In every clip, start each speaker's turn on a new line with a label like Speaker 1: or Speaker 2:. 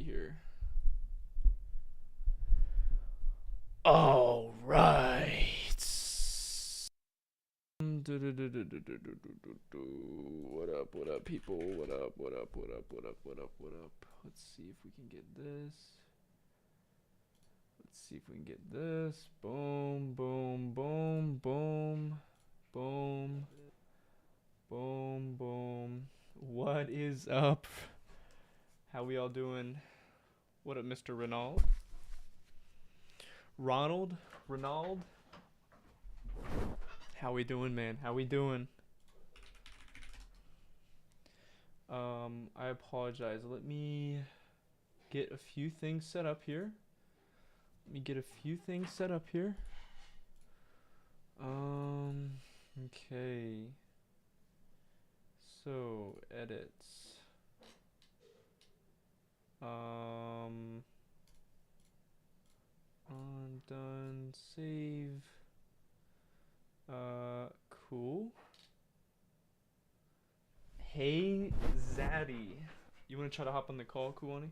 Speaker 1: here. All right. What up? What up, people? What up? What up? What up? What up? What up? What up? Let's see if we can get this. Let's see if we can get this. Boom, boom, boom, boom, boom, boom, boom. What is up? How we all doing? What up, Mr. Ronald? Ronald? How we doing, man? How we doing? I apologize. Let me get a few things set up here. Okay. So, edits. Done, save. Cool. Hey, Zaddy. You want to try to hop on the call, Kuwani?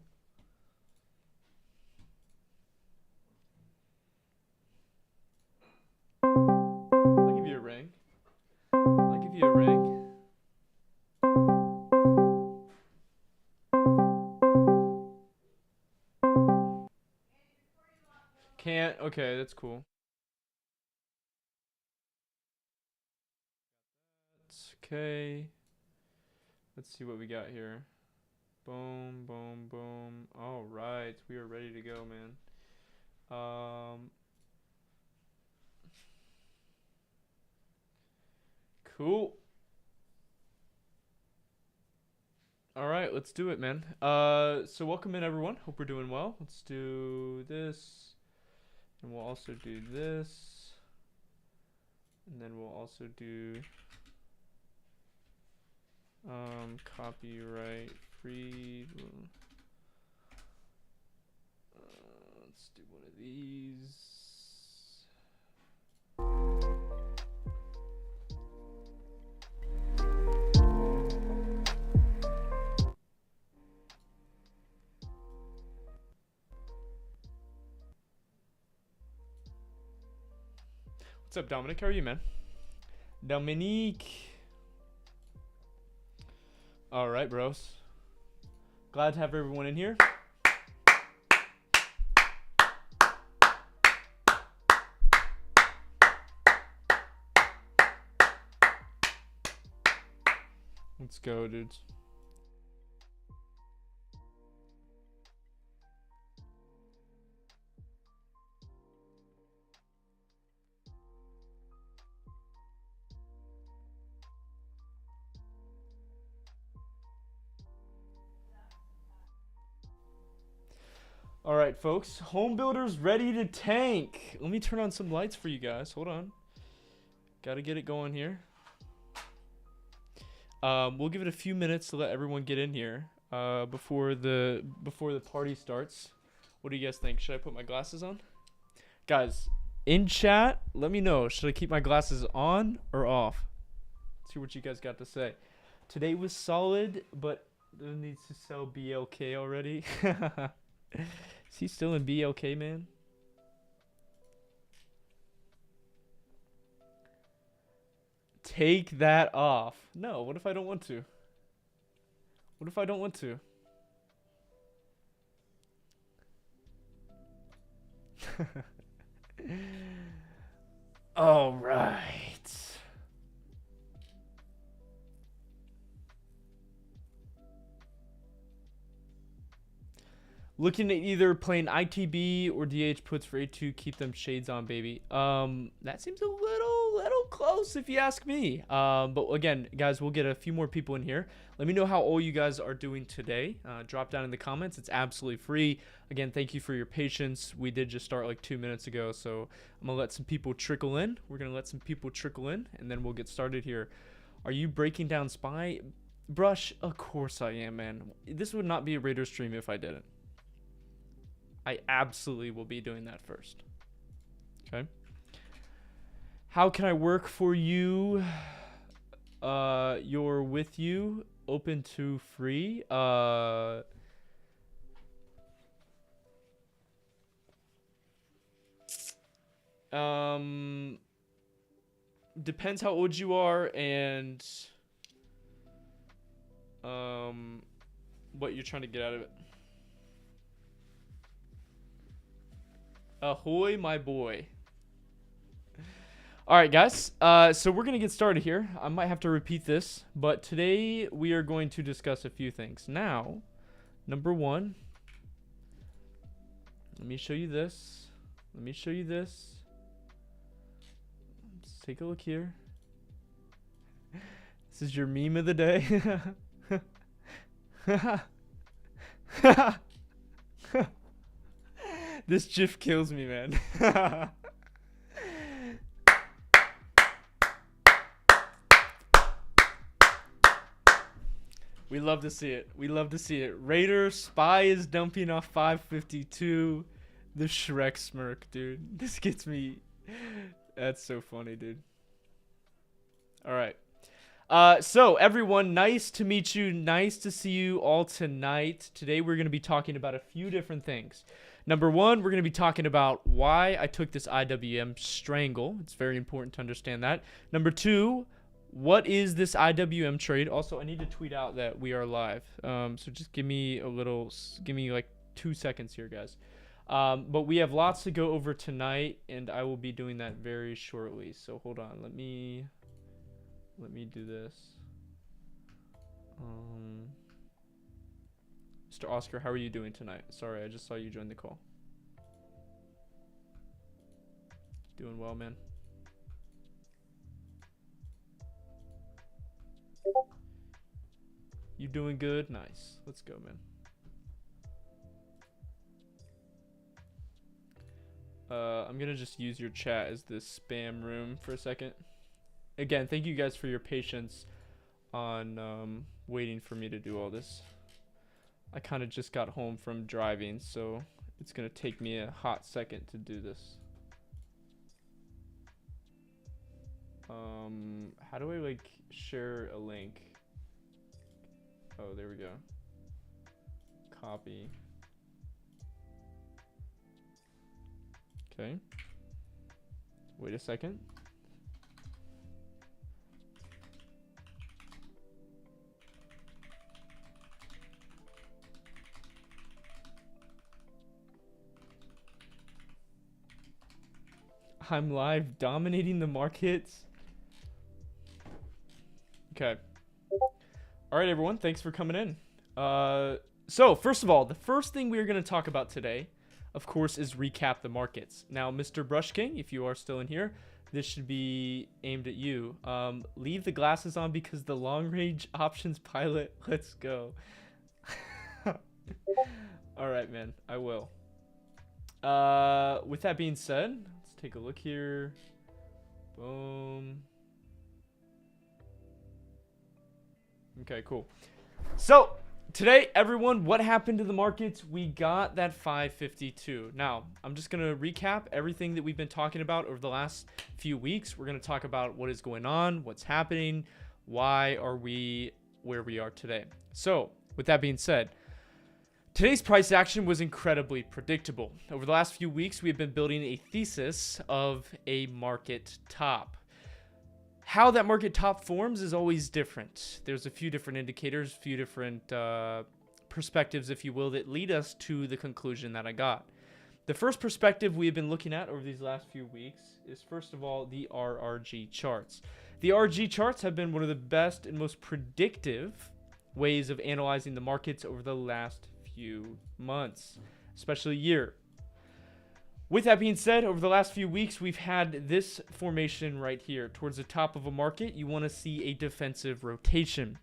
Speaker 1: I'll give you a ring. Can't? Okay, that's cool. That's okay. Let's see what we got here. Boom, boom, boom. All right, we are ready to go, man. Cool. All right, let's do it, man. So welcome in, everyone. Hope we're doing well. Let's do this, and we'll also do this, and then we'll also do copyright free. Let's do one of these. What's up, Dominic? How are you, man? Dominique. All right, bros. Glad to have everyone in here. Let's go, dudes. All right, folks. Home builders ready to tank. Let me turn on some lights for you guys. Hold on. Got to get it going here. We'll give it a few minutes to let everyone get in here before the party starts. What do you guys think? Should I put my glasses on? Guys, in chat, let me know. Should I keep my glasses on or off? Let's see what you guys got to say. Today was solid, but needs to sell BLK already. Is he still in BLK, man? Take that off. No, what if I don't want to? What if I don't want to? All right. Looking at either playing ITB or DH puts for A2, keep them shades on, baby. That seems a little close if you ask me. But again, guys, we'll get a few more people in here. Let me know how all you guys are doing today. Drop down in the comments. It's absolutely free. Again, thank you for your patience. We did just start like 2 minutes ago, so I'm gonna let some people trickle in. We're gonna let some people trickle in, and then we'll get started here. Are you breaking down Spy? Brush, of course I am, man. This would not be a Rader stream if I didn't. I absolutely will be doing that first. Okay. How can I work for you? You're with you. Open to free. Depends how old you are and what you're trying to get out of it. Ahoy, my boy. All right, guys. So we're going to get started here. I might have to repeat this, but today we are going to discuss a few things. Now, number one, let me show you this. Let me show you this. Let's take a look here. This is your meme of the day. This GIF kills me, man. We love to see it. We love to see it. Rader Spy is dumping off 552. The Shrek smirk, dude. This gets me. That's so funny, dude. All right. So everyone, nice to meet you. Nice to see you all tonight. Today we're going to be talking about a few different things. Number one, we're going to be talking about why I took this IWM strangle. It's very important to understand that. Number two, what is this IWM trade? Also, I need to tweet out that we are live. So just give me like 2 seconds here, guys. But we have lots to go over tonight, and I will be doing that very shortly. So hold on. Let me do this. Mr. Oscar, how are you doing tonight? Sorry, I just saw you join the call. Doing well, man. You doing good? Nice. Let's go, man. I'm gonna just use your chat as this spam room for a second. Again, thank you guys for your patience on waiting for me to do all this. I kind of just got home from driving, so it's gonna take me a hot second to do this. How do I like share a link? Oh, there we go. Copy. Okay. Wait a second. I'm live dominating the markets. Okay. All right, everyone. Thanks for coming in. So first of all, the first thing we're going to talk about today, of course, is recap the markets. Now, Mr. Brush King, if you are still in here, this should be aimed at you. Leave the glasses on because the long range options pilot. Let's go. All right, man. I will. With that being said, let's take a look here. Boom. Okay, cool. So today, everyone, what happened to the markets? We got that 552. Now, I'm just going to recap everything that we've been talking about over the last few weeks. We're going to talk about what is going on, what's happening, why are we where we are today. So with that being said, today's price action was incredibly predictable. Over the last few weeks, we have been building a thesis of a market top. How that market top forms is always different. There's a few different indicators, a few different perspectives, if you will, that lead us to the conclusion that I got. The first perspective we have been looking at over these last few weeks is, first of all, the RRG charts. The RRG charts have been one of the best and most predictive ways of analyzing the markets over the last few months, especially year. With that being said, over the last few weeks, we've had this formation right here. Towards the top of a market, you want to see a defensive rotation.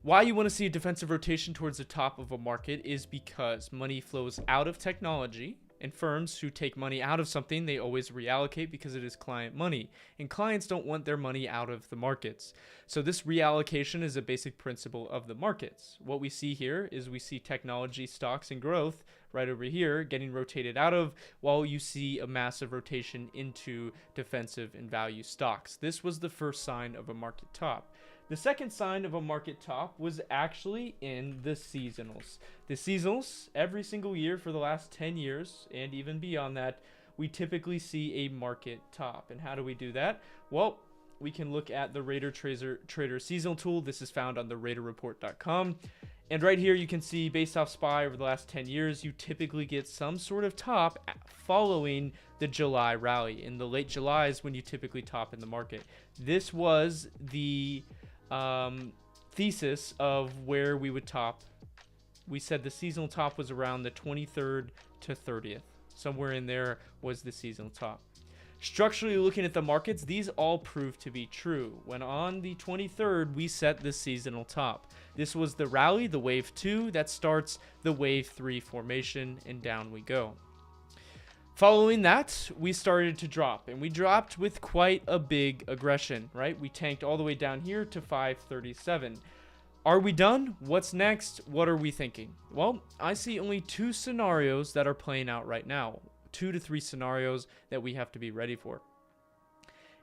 Speaker 1: Why you want to see a defensive rotation towards the top of a market is because money flows out of technology, and firms who take money out of something, they always reallocate because it is client money. And clients don't want their money out of the markets. So this reallocation is a basic principle of the markets. What we see here is we see technology stocks and growth right over here getting rotated out of, while you see a massive rotation into defensive and value stocks. This was the first sign of a market top. The second sign of a market top was actually in the seasonals. The seasonals, every single year for the last 10 years, and even beyond that, we typically see a market top. And how do we do that? Well, we can look at the Rader Trader seasonal tool. This is found on the raderreport.com. And right here, you can see based off SPY over the last 10 years, you typically get some sort of top following the July rally. In the late July is when you typically top in the market. This was the thesis of where we would top. We said the seasonal top was around the 23rd to 30th. Somewhere in there was the seasonal top. Structurally looking at the markets, these all proved to be true. When on the 23rd, we set the seasonal top. This was the rally, the wave 2, that starts the wave 3 formation, and down we go. Following that, we started to drop, and we dropped with quite a big aggression, right? We tanked all the way down here to 537. Are we done? What's next? What are we thinking? Well, I see only 2 scenarios that are playing out right now. 2 to 3 scenarios that we have to be ready for.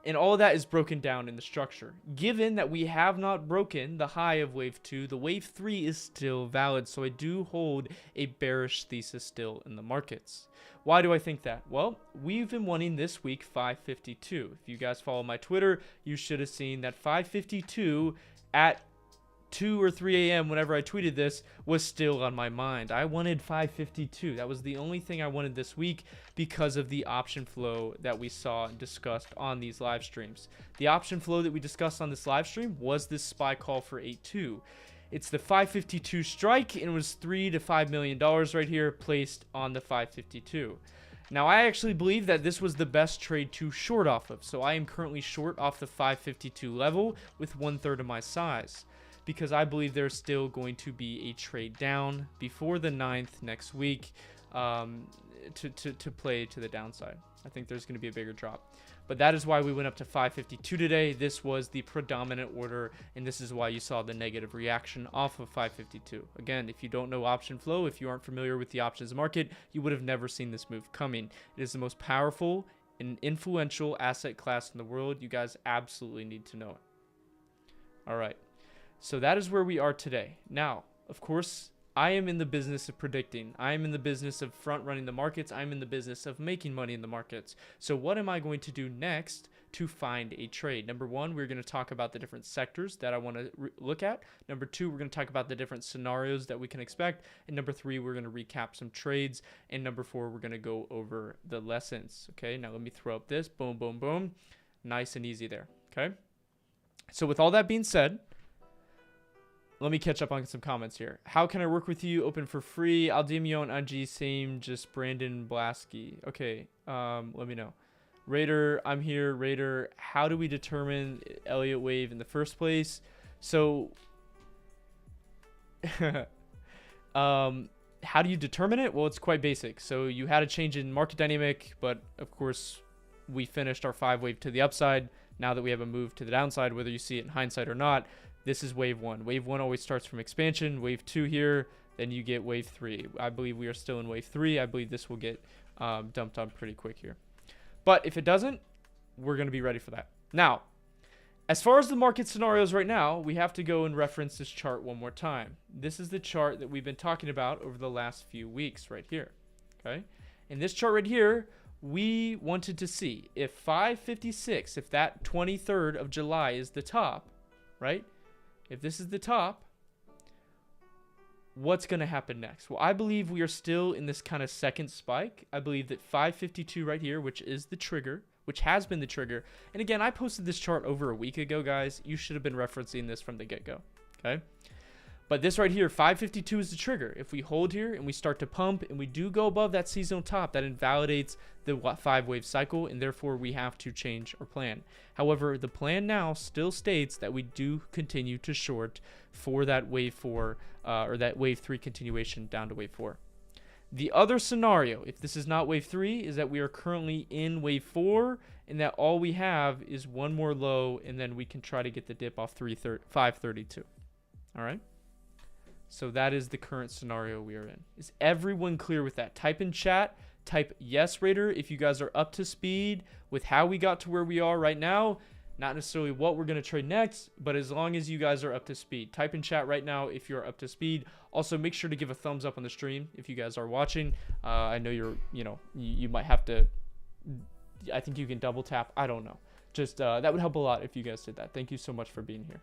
Speaker 1: And all of that is broken down in the structure. Given that we have not broken the high of wave 2, the wave 3 is still valid. So I do hold a bearish thesis still in the markets. Why do I think that? Well, we've been wanting this week 552. If you guys follow my Twitter, you should have seen that 552 at 2 or 3 a.m. whenever I tweeted this was still on my mind. I wanted 552. That was the only thing I wanted this week because of the option flow that we saw and discussed on these live streams. The option flow that we discussed on this live stream was this SPY call for 8-2. It's the 552 strike, and it was $3 to $5 million right here placed on the 552. Now, I actually believe that this was the best trade to short off of. So I am currently short off the 552 level with 1/3 of my size, because I believe there's still going to be a trade down before the 9th next week to play to the downside. I think there's going to be a bigger drop. But that is why we went up to 552 today. This was the predominant order, and this is why you saw the negative reaction off of 552. Again, if you don't know option flow, if you aren't familiar with the options market, you would have never seen this move coming. It is the most powerful and influential asset class in the world. You guys absolutely need to know it. All right. So that is where we are today. Now, of course, I am in the business of predicting. I am in the business of front running the markets. I'm in the business of making money in the markets. So what am I going to do next to find a trade? Number 1, we're going to talk about the different sectors that I want to look at. Number 2, we're going to talk about the different scenarios that we can expect. And number 3, we're going to recap some trades. And number 4, we're going to go over the lessons. Okay, now let me throw up this. Boom, boom, boom. Nice and easy there. Okay. So with all that being said, let me catch up on some comments here. How can I work with you? Open for free. I'll DM you on IG. Same, just Brandon Blasky. Okay, let me know. Rader, I'm here. Rader, how do we determine Elliott wave in the first place? So, how do you determine it? Well, it's quite basic. So you had a change in market dynamic, but of course, we finished our 5 wave to the upside. Now that we have a move to the downside, whether you see it in hindsight or not, this is wave 1. Wave 1 always starts from expansion. Wave 2 here, then you get wave 3. I believe we are still in wave 3. I believe this will get dumped on pretty quick here. But if it doesn't, we're going to be ready for that. Now, as far as the market scenarios right now, we have to go and reference this chart one more time. This is the chart that we've been talking about over the last few weeks right here. Okay? In this chart right here, we wanted to see if 556, if that 23rd of July is the top, right? If this is the top, what's going to happen next? Well, I believe we are still in this kind of second spike. I believe that 552 right here, which is the trigger, which has been the trigger. And again, I posted this chart over a week ago, guys. You should have been referencing this from the get-go, okay? But this right here, 552 is the trigger. If we hold here and we start to pump and we do go above that seasonal top, that invalidates the 5-wave cycle, and therefore we have to change our plan. However, the plan now still states that we do continue to short for that wave 4 or that wave 3 continuation down to wave 4. The other scenario, if this is not wave 3, is that we are currently in wave 4 and that all we have is one more low, and then we can try to get the dip off 532. All right? So that is the current scenario we are in. Is everyone clear with that? Type in chat, type yes, Rader, if you guys are up to speed with how we got to where we are right now. Not necessarily what we're going to trade next, but as long as you guys are up to speed. Type in chat right now if you're up to speed. Also, make sure to give a thumbs up on the stream if you guys are watching. I know you might have to I think you can double tap. I don't know. Just that would help a lot if you guys did that. Thank you so much for being here.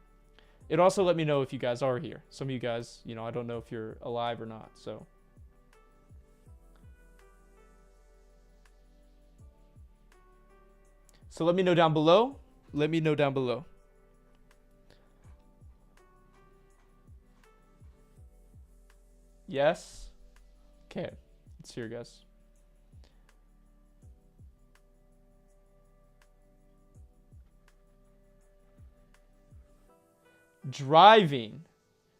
Speaker 1: It also let me know if you guys are here. Some of you guys, you know, I don't know if you're alive or not. So let me know down below. Let me know down below. Yes. Okay. Let's hear, guys. Driving.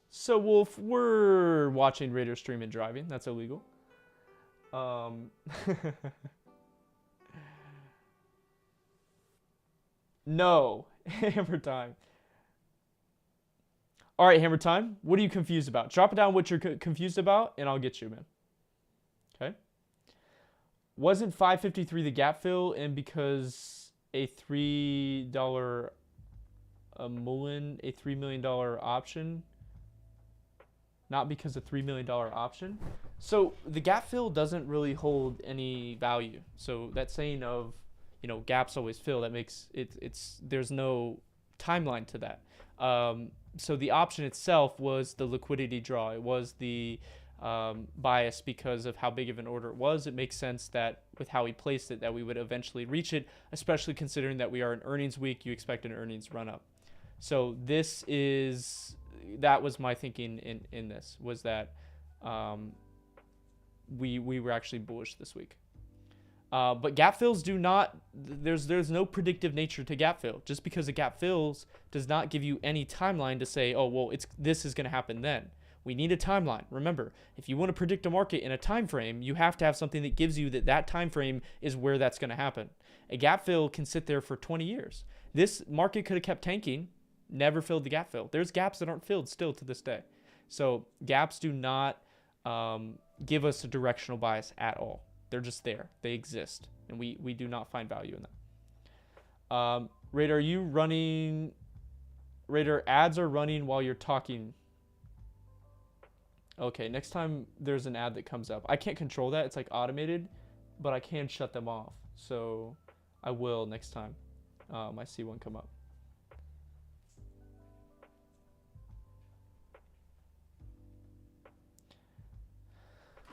Speaker 1: So Wolf, we're watching Rader stream and driving. That's illegal. No. Hammer time. All right, Hammer time. What are you confused about? Drop it down what you're confused about, and I'll get you, man. Okay. Wasn't 553 the gap fill, and because a $3 a Mullen, a $3 million option, not because of $3 million option. So the gap fill doesn't really hold any value. So that saying of, you know, gaps always fill, that makes it's there's no timeline to that. So the option itself was the liquidity draw. It was the bias because of how big of an order it was. It makes sense that with how he placed it that we would eventually reach it, especially considering that we are in earnings week. You expect an earnings run up. So that was my thinking in this, was that we were actually bullish this week. But gap fills do not, there's no predictive nature to gap fill. Just because a gap fills does not give you any timeline to say, oh, well, this is going to happen then. We need a timeline. Remember, if you want to predict a market in a time frame, you have to have something that gives you that time frame is where that's going to happen. A gap fill can sit there for 20 years. This market could have kept tanking, never filled the gap fill. There's gaps that aren't filled still to this day. So gaps do not give us a directional bias at all. They're just there. They exist, and we do not find value in them. Rader, are you running? Rader, ads are running while you're talking. Okay, next time there's an ad that comes up. I can't control that. It's like automated, but I can shut them off. So I will next time I see one come up.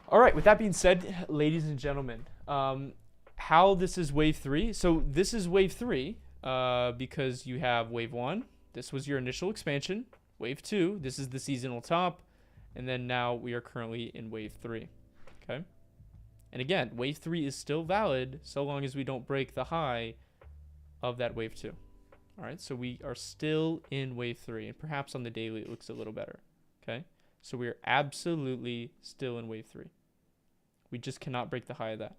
Speaker 1: All right, with that being said, ladies and gentlemen, how this is wave 3. So this is wave 3 because you have wave 1. This was your initial expansion. Wave 2, this is the seasonal top. And then now we are currently in wave 3. Okay. And again, wave 3 is still valid so long as we don't break the high of that wave 2. All right, so we are still in wave 3. And perhaps on the daily it looks a little better. Okay. So we are absolutely still in wave 3. We just cannot break the high of that.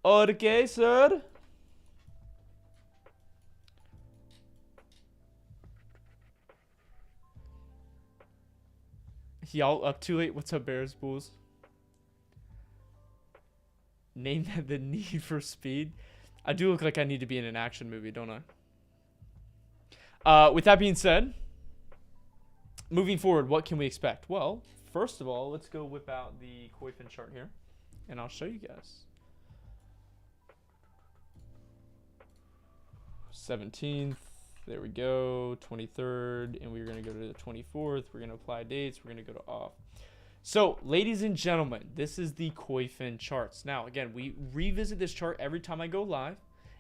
Speaker 1: Okay, sir. Y'all up too late? What's up, Bears, Bulls? Name that the Need for Speed. I do look like I need to be in an action movie, don't I? With that being said, moving forward, what can we expect? Well, first of all, let's go whip out the Koyfin chart here, and I'll show you guys. 17th, there we go, 23rd, and we're going to go to the 24th. We're going to apply dates. We're going to go to off. So, ladies and gentlemen, this is the Koyfin charts. Now, again, we revisit this chart every time I go live,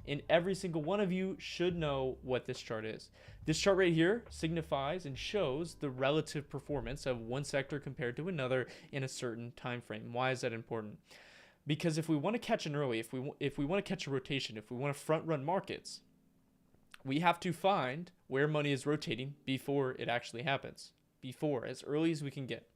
Speaker 1: and every single one of you should know what this chart is. This chart right here signifies and shows the relative performance of one sector compared to another in a certain time frame. Why is that important? Because if we want to catch an early, if we want to catch a rotation, if we want to front run markets, we have to find where money is rotating before it actually happens, as early as we can get.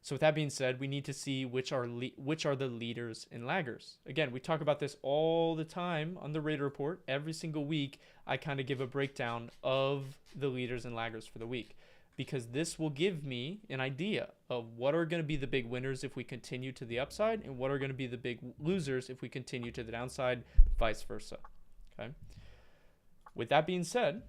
Speaker 1: So with that being said, we need to see which are the leaders and laggers. Again, we talk about this all the time on the Rader Report. Every single week, I kind of give a breakdown of the leaders and laggers for the week, because this will give me an idea of what are going to be the big winners if we continue to the upside, and what are going to be the big losers if we continue to the downside, vice versa. Okay. With that being said,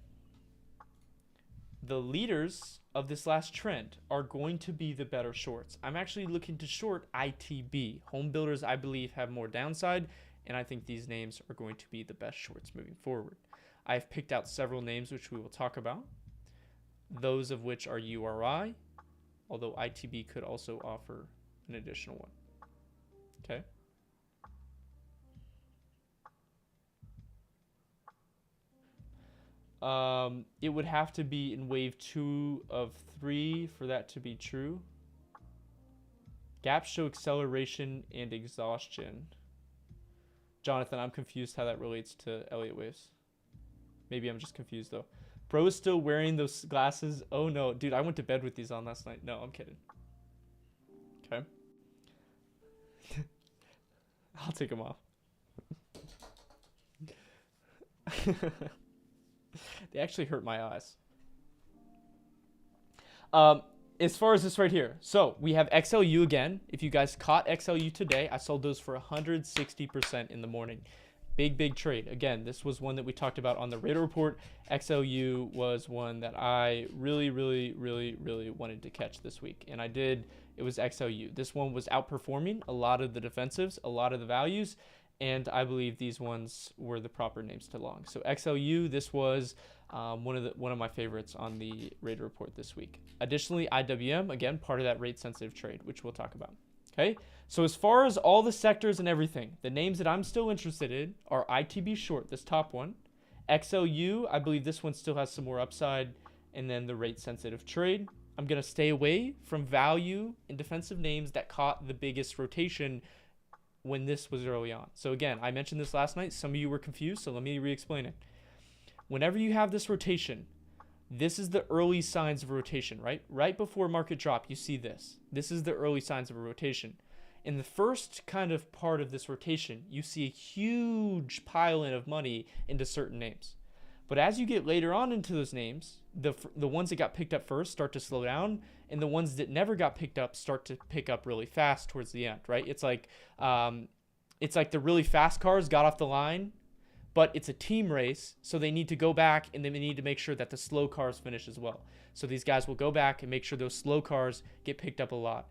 Speaker 1: the leaders of this last trend are going to be the better shorts. I'm actually looking to short ITB. Home builders, I believe, have more downside, and I think these names are going to be the best shorts moving forward. I've picked out several names which we will talk about, those of which are URI, although ITB could also offer an additional one. Okay. It would have to be in wave 2 of 3 for that to be true. Gaps show acceleration and exhaustion. Jonathan, I'm confused how that relates to Elliott waves. Maybe I'm just confused though. Bro is still wearing those glasses. Oh no, dude, I went to bed with these on last night. No, I'm kidding. Okay. I'll take them off. They actually hurt my eyes. As far as this right here, so we have XLU again. If you guys caught XLU today, I sold those for 160% in the morning. Big trade. Again, this was one that we talked about on the Rader Report. XLU was one that I really wanted to catch this week, and I did. It was XLU. This one was outperforming a lot of the defensives, a lot of the values, and I believe these ones were the proper names to long. So XLU, this was one of my favorites on the Rader Report this week. Additionally, IWM, again, part of that rate sensitive trade, which we'll talk about. Okay, so as far as all the sectors and everything, the names that I'm still interested in are ITB short, this top one. XLU, I believe this one still has some more upside, and then the rate sensitive trade. I'm going to stay away from value and defensive names that caught the biggest rotation when this was early on. So again, I mentioned this last night. Some of you were confused, so let me re-explain it. Whenever you have this rotation, this is the early signs of rotation, right? Right before market drop, you see this. This is the early signs of a rotation. In the first kind of part of this rotation, you see a huge pile-in of money into certain names. But as you get later on into those names, the ones that got picked up first start to slow down, and the ones that never got picked up start to pick up really fast towards the end, right? It's like the really fast cars got off the line, but it's a team race, so they need to go back and then they need to make sure that the slow cars finish as well. So these guys will go back and make sure those slow cars get picked up a lot,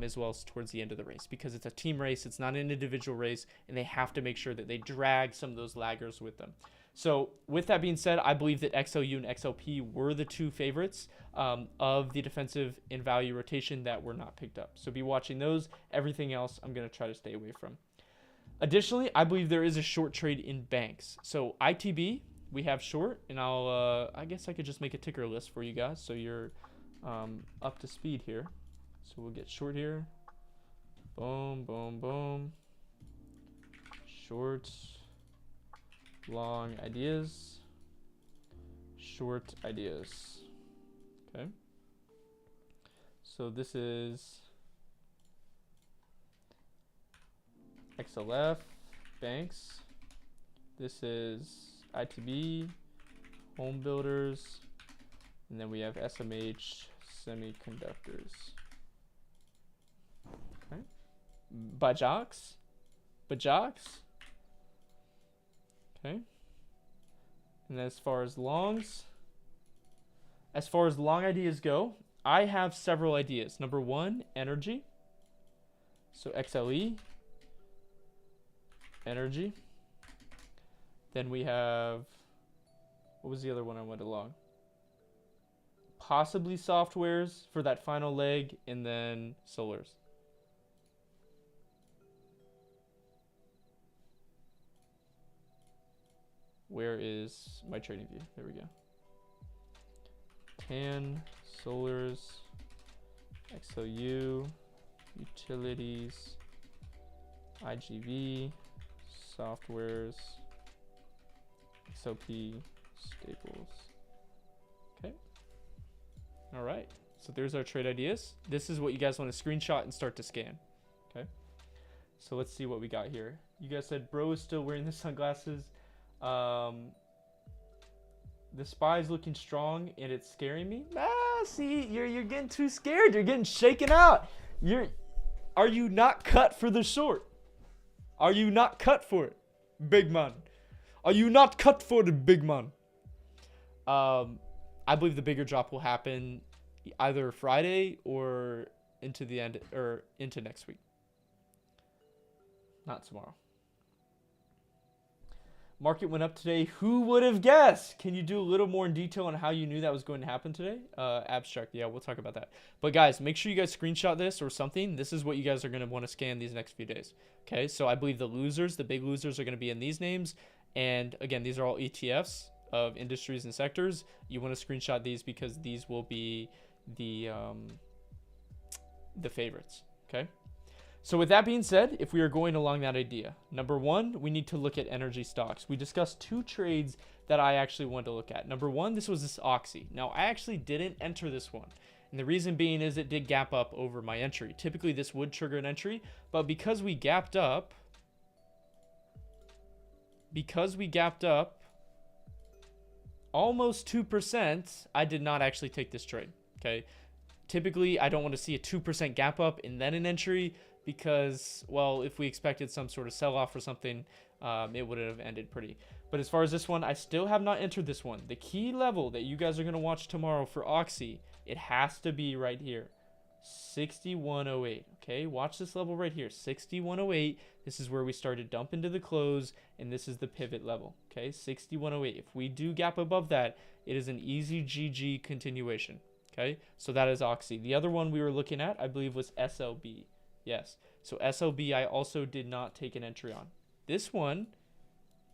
Speaker 1: as well as towards the end of the race, because it's a team race, it's not an individual race, and they have to make sure that they drag some of those laggers with them. So with that being said, I believe that XLU and XLP were the two favorites of the defensive and value rotation that were not picked up. So be watching those. Everything else I'm going to try to stay away from. Additionally, I believe there is a short trade in banks. So ITB, we have short, and I guess I could just make a ticker list for you guys so you're up to speed here. So we'll get short here. Boom. Short. Long ideas, short ideas. Okay. So this is XLF, banks. This is ITB, home builders. And then we have SMH, semiconductors. Okay. Bajaks. Okay. And as far as long ideas go, I have several ideas. Number one, energy. So XLE, energy. Then we have, what was the other one I went along? Possibly softwares for that final leg, and then solars. Where is my trading view? There we go. TAN, solars, XLU, utilities, IGV, softwares, XLP, staples. Okay. All right. So there's our trade ideas. This is what you guys want to screenshot and start to scan. Okay. So let's see what we got here. You guys said bro is still wearing the sunglasses. The SPY is looking strong and it's scaring me. See, you're getting too scared. You're getting shaken out. Are you not cut for the short? Are you not cut for it, big man? Are you not cut for the big man? I believe the bigger drop will happen either Friday or into the end or into next week. Not tomorrow. Market went up today. Who would have guessed? Can you do a little more in detail on how you knew that was going to happen today? Abstract. Yeah, we'll talk about that. But guys, make sure you guys screenshot this or something. This is what you guys are going to want to scan these next few days. Okay, so I believe the losers, the big losers, are going to be in these names. And again, these are all ETFs of industries and sectors. You want to screenshot these because these will be the favorites. Okay. So with that being said, if we are going along that idea, number one, we need to look at energy stocks. We discussed 2 trades that I actually wanted to look at. Number one, this was this Oxy. Now, I actually didn't enter this one. And the reason being is it did gap up over my entry. Typically, this would trigger an entry. But because we gapped up almost 2%, I did not actually take this trade. Okay. Typically, I don't want to see a 2% gap up and then an entry, because, well, if we expected some sort of sell-off or something, it would have ended pretty. But as far as this one, I still have not entered this one. The key level that you guys are going to watch tomorrow for Oxy, it has to be right here, 6108. Okay, watch this level right here, 6108. This is where we start to dump into the close, and this is the pivot level. Okay, 6108. If we do gap above that, it is an easy GG continuation. Okay, so that is Oxy. The other one we were looking at, I believe, was SLB. Yes. So SLB, I also did not take an entry on. This one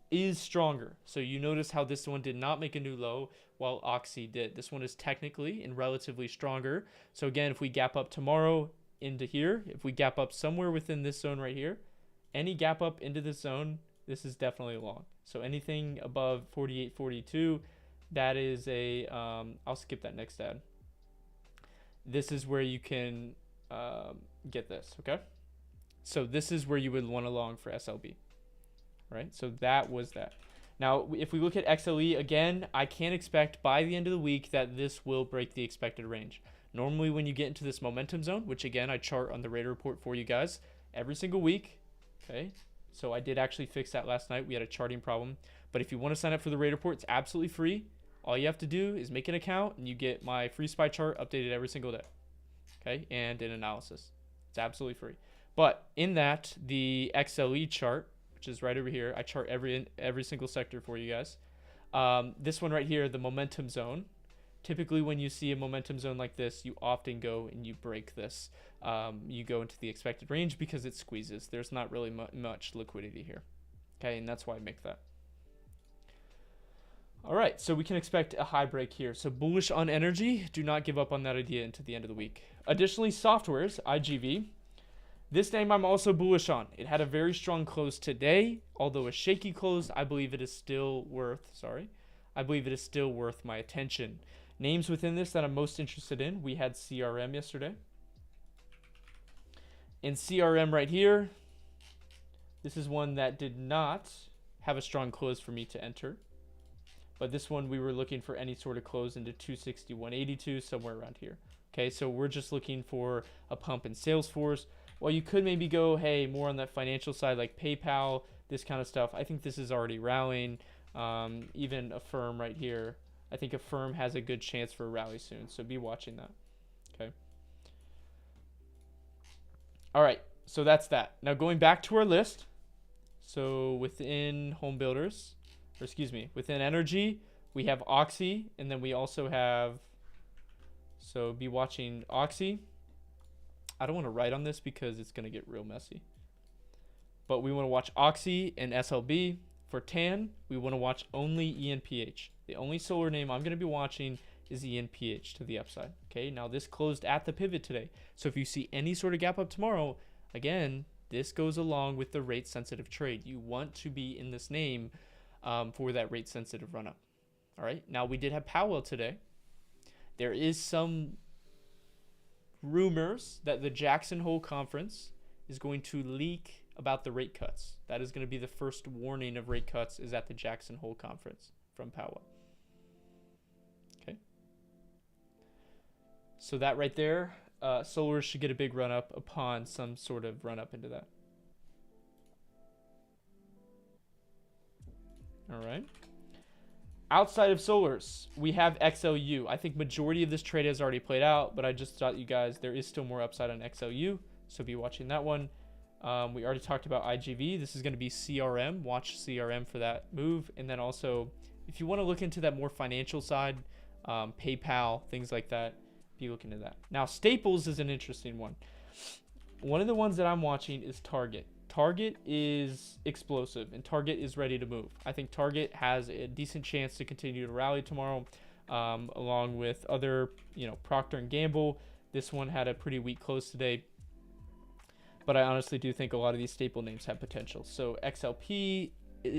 Speaker 1: is stronger. So you notice how this one did not make a new low while Oxy did. This one is technically and relatively stronger. So again, if we gap up tomorrow into here, if we gap up somewhere within this zone right here, any gap up into this zone, this is definitely long. So anything above 48.42, that is a, I'll skip that next ad. This is where you can get this, okay? So this is where you would want to long for SLB, right? So that was that. Now, if we look at XLE, again, I can't expect by the end of the week that this will break the expected range. Normally, when you get into this momentum zone, which again, I chart on the Rader Report for you guys every single week, okay? So I did actually fix that last night. We had a charting problem. But if you want to sign up for the Rader Report, it's absolutely free. All you have to do is make an account, and you get my free SPY chart updated every single day, okay? And an analysis. It's absolutely free. But in that, the XLE chart, which is right over here, I chart every single sector for you guys. This one right here, the momentum zone. Typically, when you see a momentum zone like this, you often go and you break this. You go into the expected range because it squeezes. There's not really much liquidity here. Okay, and that's why I make that. All right, so we can expect a high break here. So bullish on energy. Do not give up on that idea into the end of the week. Additionally, softwares, IGV. This name I'm also bullish on. It had a very strong close today, although a shaky close. I believe it is still worth, my attention. Names within this that I'm most interested in. We had CRM yesterday. In CRM right here, this is one that did not have a strong close for me to enter. But this one, we were looking for any sort of close into 261.82, somewhere around here. Okay, so we're just looking for a pump in Salesforce. Well, you could maybe go, hey, more on that financial side, like PayPal, this kind of stuff. I think this is already rallying. Even a firm right here. I think a firm has a good chance for a rally soon, so be watching that. Okay. All right, so that's that. Now going back to our list. So within home builders, or excuse me, within energy, we have Oxy, and then we also have, so be watching Oxy. I don't want to write on this because it's going to get real messy. But we want to watch Oxy and SLB. For TAN, we want to watch only ENPH. The only solar name I'm going to be watching is ENPH to the upside. Okay, now this closed at the pivot today. So if you see any sort of gap up tomorrow, again, this goes along with the rate sensitive trade. You want to be in this name for that rate sensitive run up. All right, now we did have Powell today. There is some rumors that the Jackson Hole Conference is going to leak about the rate cuts. That is going to be the first warning of rate cuts is at the Jackson Hole Conference from Powell. Okay. So that right there, solar should get a big run up upon some sort of run up into that. All right. Outside of Solars, we have XLU. I think majority of this trade has already played out, but I just thought you guys, there is still more upside on XLU, so be watching that one. We already talked about IGV. This is going to be CRM. Watch CRM for that move. And then also, if you want to look into that more financial side, PayPal, things like that, be looking at that. Now, Staples is an interesting one. One of the ones that I'm watching is Target. Target is explosive, and Target is ready to move. I think Target has a decent chance to continue to rally tomorrow, along with other, Procter & Gamble. This one had a pretty weak close today, but I honestly do think a lot of these staple names have potential. So XLP,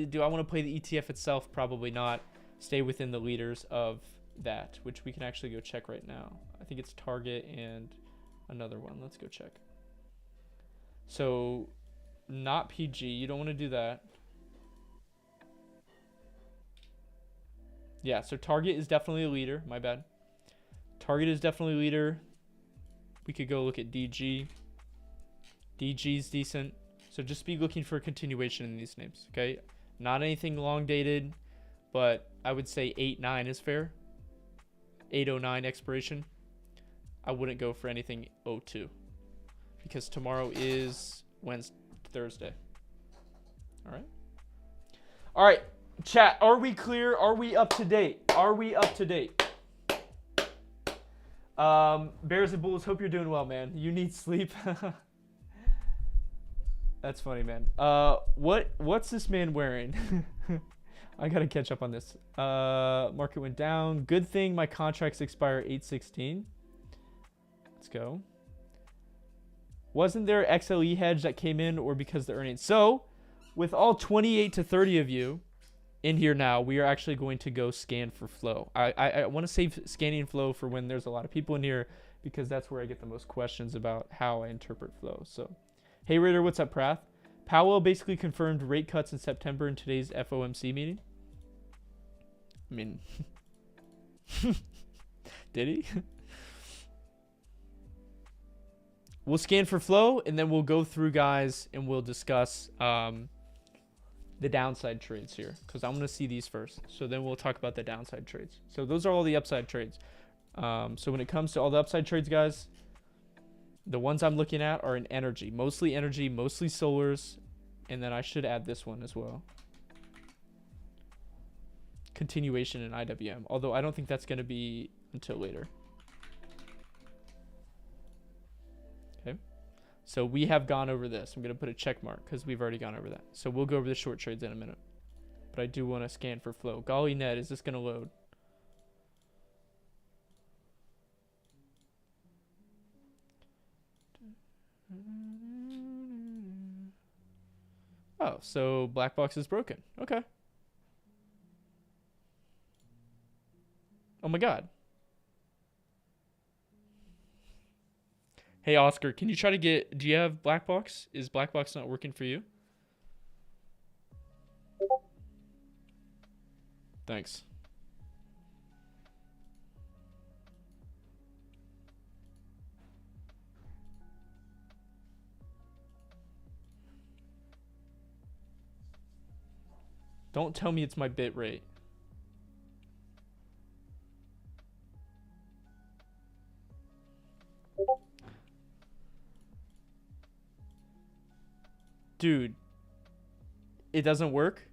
Speaker 1: do I want to play the ETF itself? Probably not. Stay within the leaders of that, which we can actually go check right now. I think it's Target and another one. Let's go check. So not PG. You don't want to do that. Yeah, so Target is definitely a leader. My bad. Target is definitely a leader. We could go look at DG. DG's decent. So just be looking for a continuation in these names, okay? Not anything long dated, but I would say 8-9 is fair. 809 expiration. I wouldn't go for anything 02 because tomorrow is Thursday. All right, chat, are we clear? Are we up to date? Bears and Bulls, hope you're doing well, man. You need sleep. That's funny, man. What's this man wearing? I gotta catch up on this. Market went down. Good thing my contracts expire 8/16. Let's go. Wasn't there XLE hedge that came in, or because the earnings? So, with all 28 to 30 of you in here now, we are actually going to go scan for flow. I want to save scanning flow for when there's a lot of people in here, because that's where I get the most questions about how I interpret flow. So, hey Rader, what's up, Prath? Powell basically confirmed rate cuts in September in today's FOMC meeting. I mean, did he? We'll scan for flow, and then we'll go through, guys, and we'll discuss the downside trades here, because I'm going to see these first. So then we'll talk about the downside trades. So those are all the upside trades. So when it comes to all the upside trades, guys, the ones I'm looking at are in energy, mostly solars, and then I should add this one as well. Continuation in IWM, although I don't think that's going to be until later. Okay, so we have gone over this. I'm going to put a check mark because we've already gone over that. So we'll go over the short trades in a minute, but I do want to scan for flow. Golly Ned, is this going to load? Oh, so black box is broken. Okay. Oh my god. Hey Oscar, can you try to get, do you have black box? Is black box not working for you? Thanks. Don't tell me it's my bit rate. Dude, it doesn't work?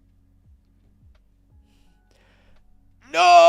Speaker 1: No!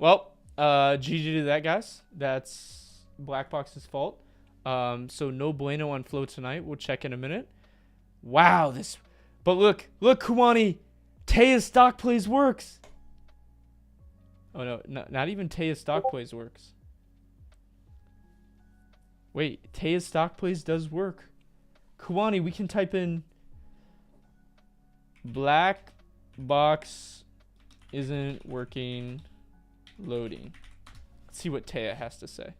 Speaker 1: Well, GG to that, guys. That's Blackbox's fault. So no bueno on flow tonight. We'll check in a minute. Wow, this. But look, Kumani. Taya's stock plays works. Oh no, not even Taya's stock plays works. Wait, Taya's stock plays does work. Kuwani, we can type in black box isn't working, loading. Let's see what Taya has to say.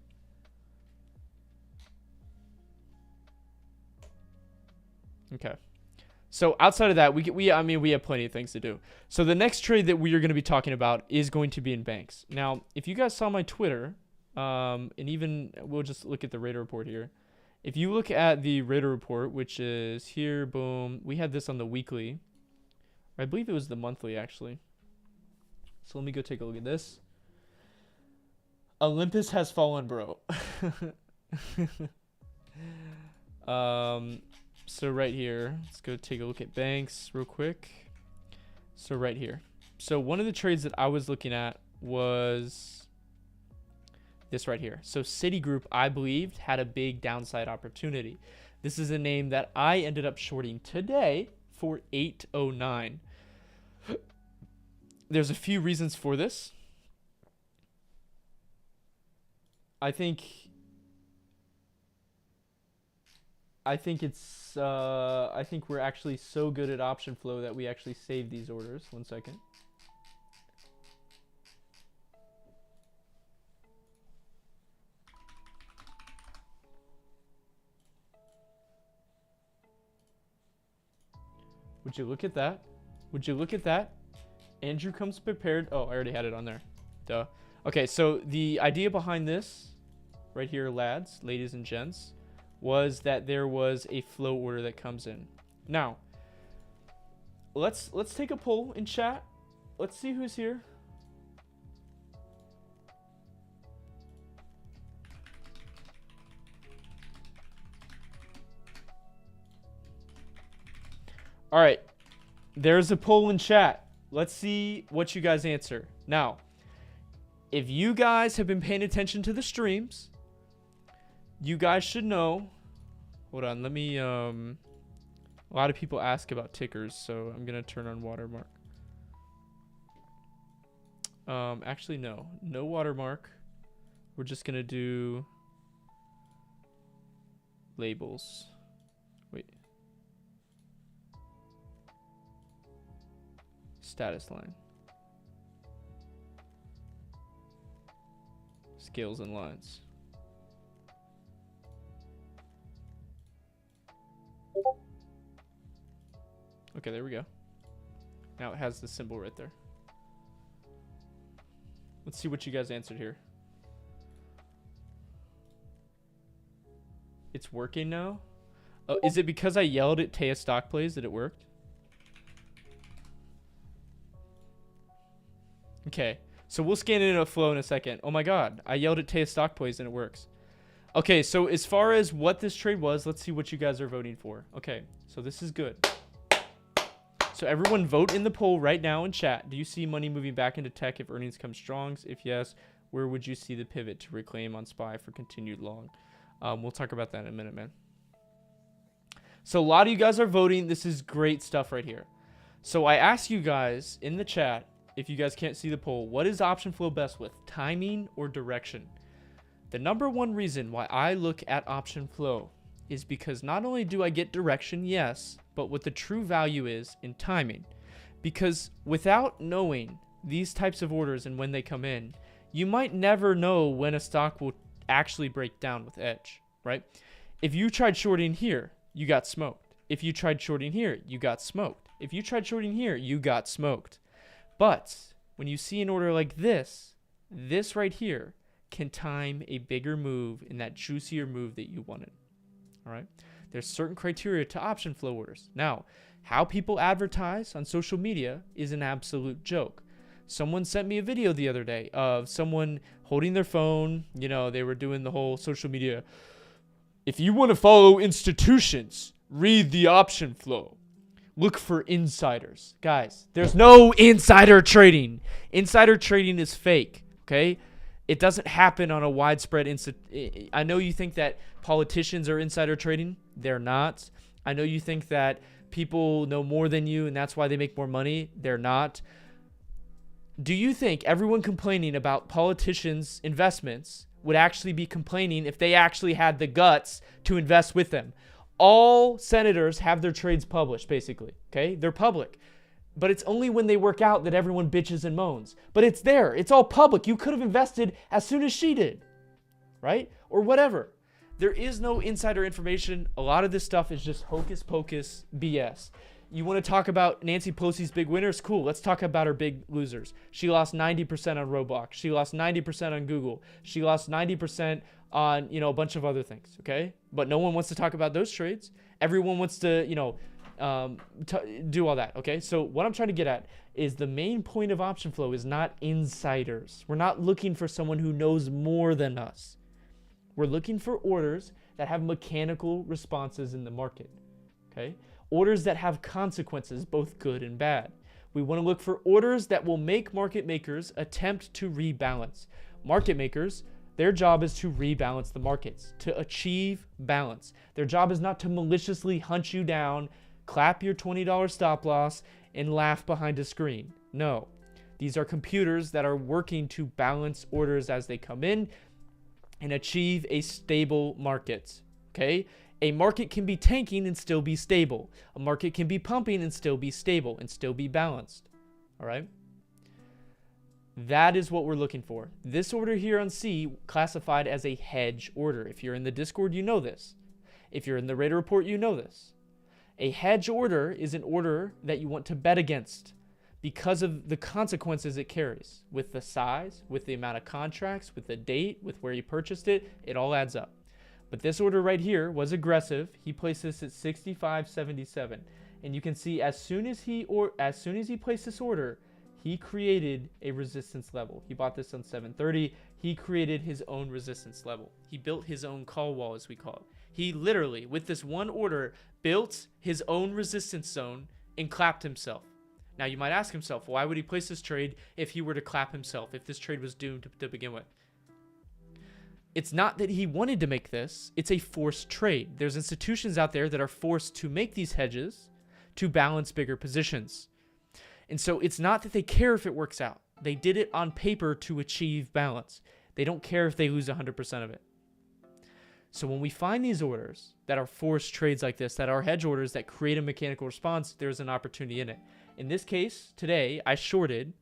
Speaker 1: Okay. So outside of that, I mean, we have plenty of things to do. So the next trade that we are going to be talking about is going to be in banks. Now, if you guys saw my Twitter, and even we'll just look at the Rader Report here. If you look at the Rader Report, which is here, boom, we had this on the weekly. I believe it was the monthly, actually. So let me go take a look at this. Olympus has fallen, bro. So right here, let's go take a look at banks real quick. So right here. So one of the trades that I was looking at was this right here. So Citigroup, I believed, had a big downside opportunity. This is a name that I ended up shorting today for 809. There's a few reasons for this. I think we're actually so good at option flow that we actually save these orders. 1 second. Would you look at that? Would you look at that? Andrew comes prepared. Oh, I already had it on there. Duh. Okay, so the idea behind this, right here, lads, ladies and gents, was that there was a flow order that comes in. Now, let's take a poll in chat. Let's see who's here. All right, there's a poll in chat. Let's see what you guys answer. Now, if you guys have been paying attention to the streams, you guys should know. Hold on, let me a lot of people ask about tickers, so I'm gonna turn on watermark. Actually no watermark. We're just gonna do labels. Wait. Status line. Scales and lines. Okay, there we go. Now it has the symbol right there. Let's see what you guys answered here. It's working now? Oh, is it because I yelled at Taya stock plays that it worked? Okay, so we'll scan it in a flow in a second. Oh my god, I yelled at Taya stock plays and it works. Okay, so as far as what this trade was, let's see what you guys are voting for. Okay, so this is good. So everyone vote in the poll right now in chat. Do you see money moving back into tech if earnings come strong? If yes, where would you see the pivot to reclaim on SPY for continued long? We'll talk about that in a minute, man. So a lot of you guys are voting. This is great stuff right here. So I asked you guys in the chat, if you guys can't see the poll, what is option flow best with, timing or direction? The number one reason why I look at option flow is because not only do I get direction, yes, but what the true value is in timing. Because without knowing these types of orders and when they come in, you might never know when a stock will actually break down with edge, right? If you tried shorting here, you got smoked. If you tried shorting here, you got smoked. If you tried shorting here, you got smoked. But when you see an order like this right here can time a bigger move in that juicier move that you wanted. All right. There's certain criteria to option flow orders. Now, how people advertise on social media is an absolute joke. Someone sent me a video the other day of someone holding their phone. You know, they were doing the whole social media. If you want to follow institutions, read the option flow. Look for insiders. Guys, there's no insider trading. Insider trading is fake, okay? It doesn't happen on a widespread I know you think that politicians are insider trading. They're not. I know you think that people know more than you and that's why they make more money. They're not. Do you think everyone complaining about politicians' investments would actually be complaining if they actually had the guts to invest with them? All senators have their trades published, basically. Okay, they're public. But it's only when they work out that everyone bitches and moans. But it's there. It's all public. You could have invested as soon as she did, right? Or whatever. There is no insider information. A lot of this stuff is just hocus pocus BS. You want to talk about Nancy Pelosi's big winners? Cool. Let's talk about her big losers. She lost 90% on Roblox. She lost 90% on Google. She lost 90% on, a bunch of other things, okay? But no one wants to talk about those trades. Everyone wants to, do all that, okay? So what I'm trying to get at is the main point of option flow is not insiders. We're not looking for someone who knows more than us. We're looking for orders that have mechanical responses in the market, okay? Orders that have consequences, both good and bad. We want to look for orders that will make market makers attempt to rebalance. Market makers, their job is to rebalance the markets, to achieve balance. Their job is not to maliciously hunt you down, clap your $20 stop loss, and laugh behind a screen. No. These are computers that are working to balance orders as they come in and achieve a stable market. Okay? A market can be tanking and still be stable. A market can be pumping and still be stable and still be balanced. All right? That is what we're looking for. This order here on C classified as a hedge order. If you're in the Discord, you know this. If you're in the Rader Report, you know this. A hedge order is an order that you want to bet against because of the consequences it carries. With the size, with the amount of contracts, with the date, with where you purchased it, it all adds up. But this order right here was aggressive. He placed this at 65.77. And you can see as soon as he placed this order, he created a resistance level. He bought this on 730. He created his own resistance level. He built his own call wall, as we call it. He literally, with this one order, built his own resistance zone and clapped himself. Now, you might ask himself, why would he place this trade if he were to clap himself, if this trade was doomed to begin with? It's not that he wanted to make this. It's a forced trade. There's institutions out there that are forced to make these hedges to balance bigger positions. And so it's not that they care if it works out. They did it on paper to achieve balance. They don't care if they lose 100% of it. So when we find these orders that are forced trades like this, that are hedge orders that create a mechanical response, there's an opportunity in it. In this case, today, I shorted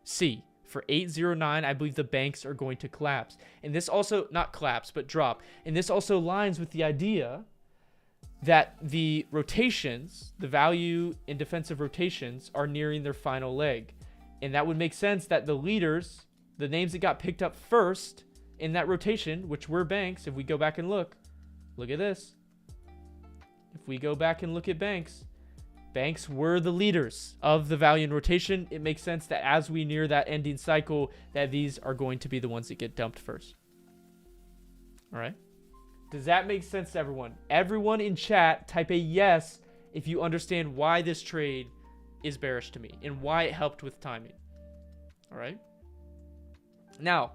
Speaker 1: C. For 809, I believe the banks are going to collapse. And this also, not collapse, but drop. And this also aligns with the idea that the rotations, the value in defensive rotations, are nearing their final leg. And that would make sense that the leaders, the names that got picked up first in that rotation, which were banks, if we go back and look at this. If we go back and look at banks, banks were the leaders of the value in rotation. It makes sense that as we near that ending cycle, that these are going to be the ones that get dumped first. All right. Does that make sense to everyone? Everyone in chat, type a yes if you understand why this trade is bearish to me and why it helped with timing. All right. Now,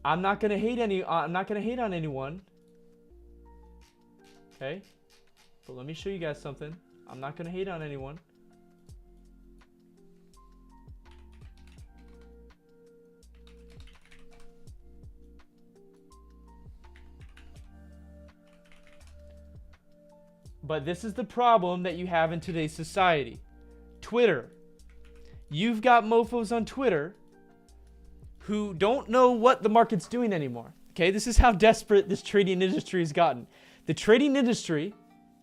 Speaker 1: I'm not gonna hate on anyone. Okay. But let me show you guys something. I'm not gonna hate on anyone. But this is the problem that you have in today's society. Twitter. You've got mofos on Twitter who don't know what the market's doing anymore. Okay, this is how desperate this trading industry has gotten. The trading industry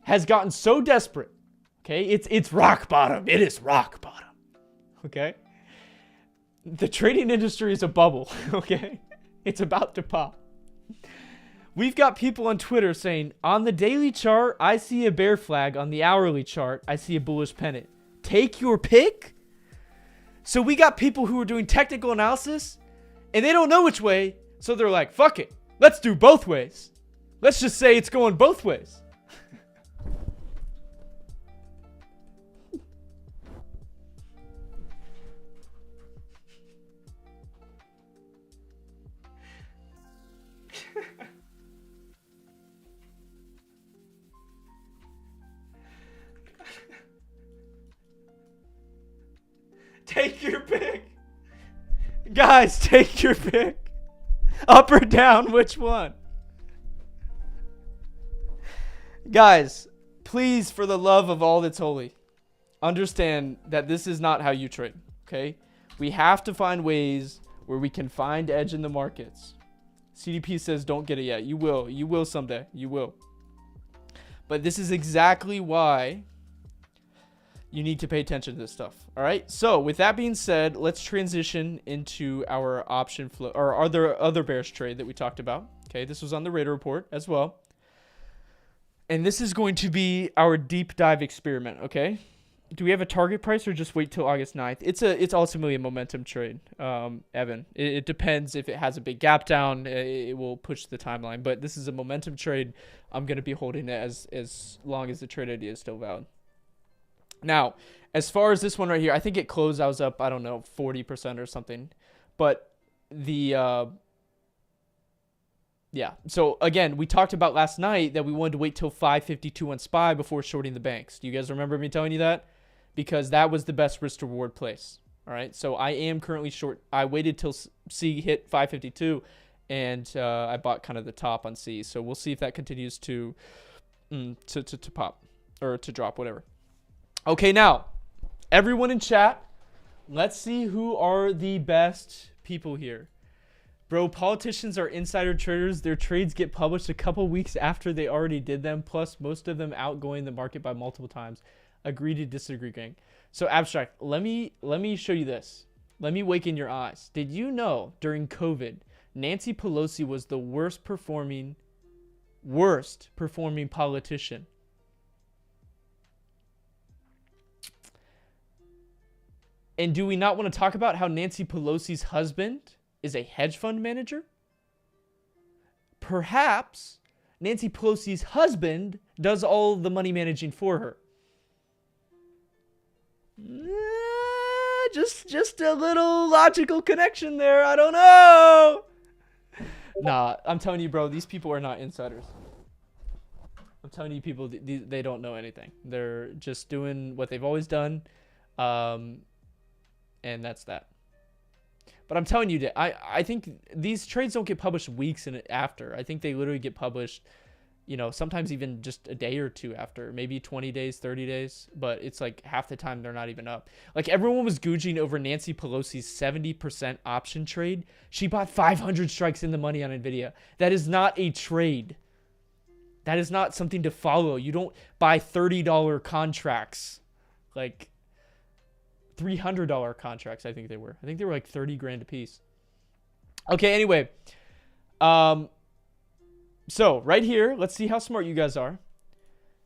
Speaker 1: has gotten so desperate. Okay, it's rock bottom. It is rock bottom. Okay? The trading industry is a bubble, okay? It's about to pop. We've got people on Twitter saying, on the daily chart, I see a bear flag. On the hourly chart, I see a bullish pennant. Take your pick? So we got people who are doing technical analysis, and they don't know which way, so they're like, fuck it. Let's do both ways. Let's just say it's going both ways. Take your pick. Guys, take your pick. Up or down, which one? Guys, please, for the love of all that's holy, understand that this is not how you trade, okay? We have to find ways where we can find edge in the markets. CDP says don't get it yet. You will. You will someday. You will. But this is exactly why you need to pay attention to this stuff. All right. So with that being said, let's transition into our option flow or other bearish trade that we talked about. Okay. This was on the Rader Report as well. And this is going to be our deep dive experiment. Okay. Do we have a target price or just wait till August 9th? It's ultimately a momentum trade, Evan. It depends. If it has a big gap down, it will push the timeline. But this is a momentum trade. I'm going to be holding it as long as the trade idea is still valid. Now, as far as this one right here, I think it closed. I was up, I don't know, 40% or something. But yeah. So again, we talked about last night that we wanted to wait till 552 on SPY before shorting the banks. Do you guys remember me telling you that? Because that was the best risk to reward place. All right. So I am currently short. I waited till C hit 552 and I bought kind of the top on C. So we'll see if that continues to pop or to drop, whatever. Okay. Now, everyone in chat, let's see who are the best people here. Bro, politicians are insider traders. Their trades get published a couple weeks after they already did them. Plus, most of them outgoing the market by multiple times. Agree to disagree, gang. So, Abstract, let me show you this. Let me waken your eyes. Did you know during COVID, Nancy Pelosi was the worst performing politician? And do we not want to talk about how Nancy Pelosi's husband is a hedge fund manager? Perhaps Nancy Pelosi's husband does all the money managing for her. Just a little logical connection there. I don't know. Nah, I'm telling you, bro, these people are not insiders. I'm telling you, people, they don't know anything. They're just doing what they've always done. And that's that. But I'm telling you, I think these trades don't get published weeks after. I think they literally get published, sometimes even just a day or two after, maybe 20 days, 30 days. But it's like half the time they're not even up. Like everyone was googing over Nancy Pelosi's 70% option trade. She bought 500 strikes in the money on NVIDIA. That is not a trade. That is not something to follow. You don't buy $30 contracts. Like $300 contracts, I think they were. I think they were like 30 grand a piece. Okay, anyway. So right here, let's see how smart you guys are.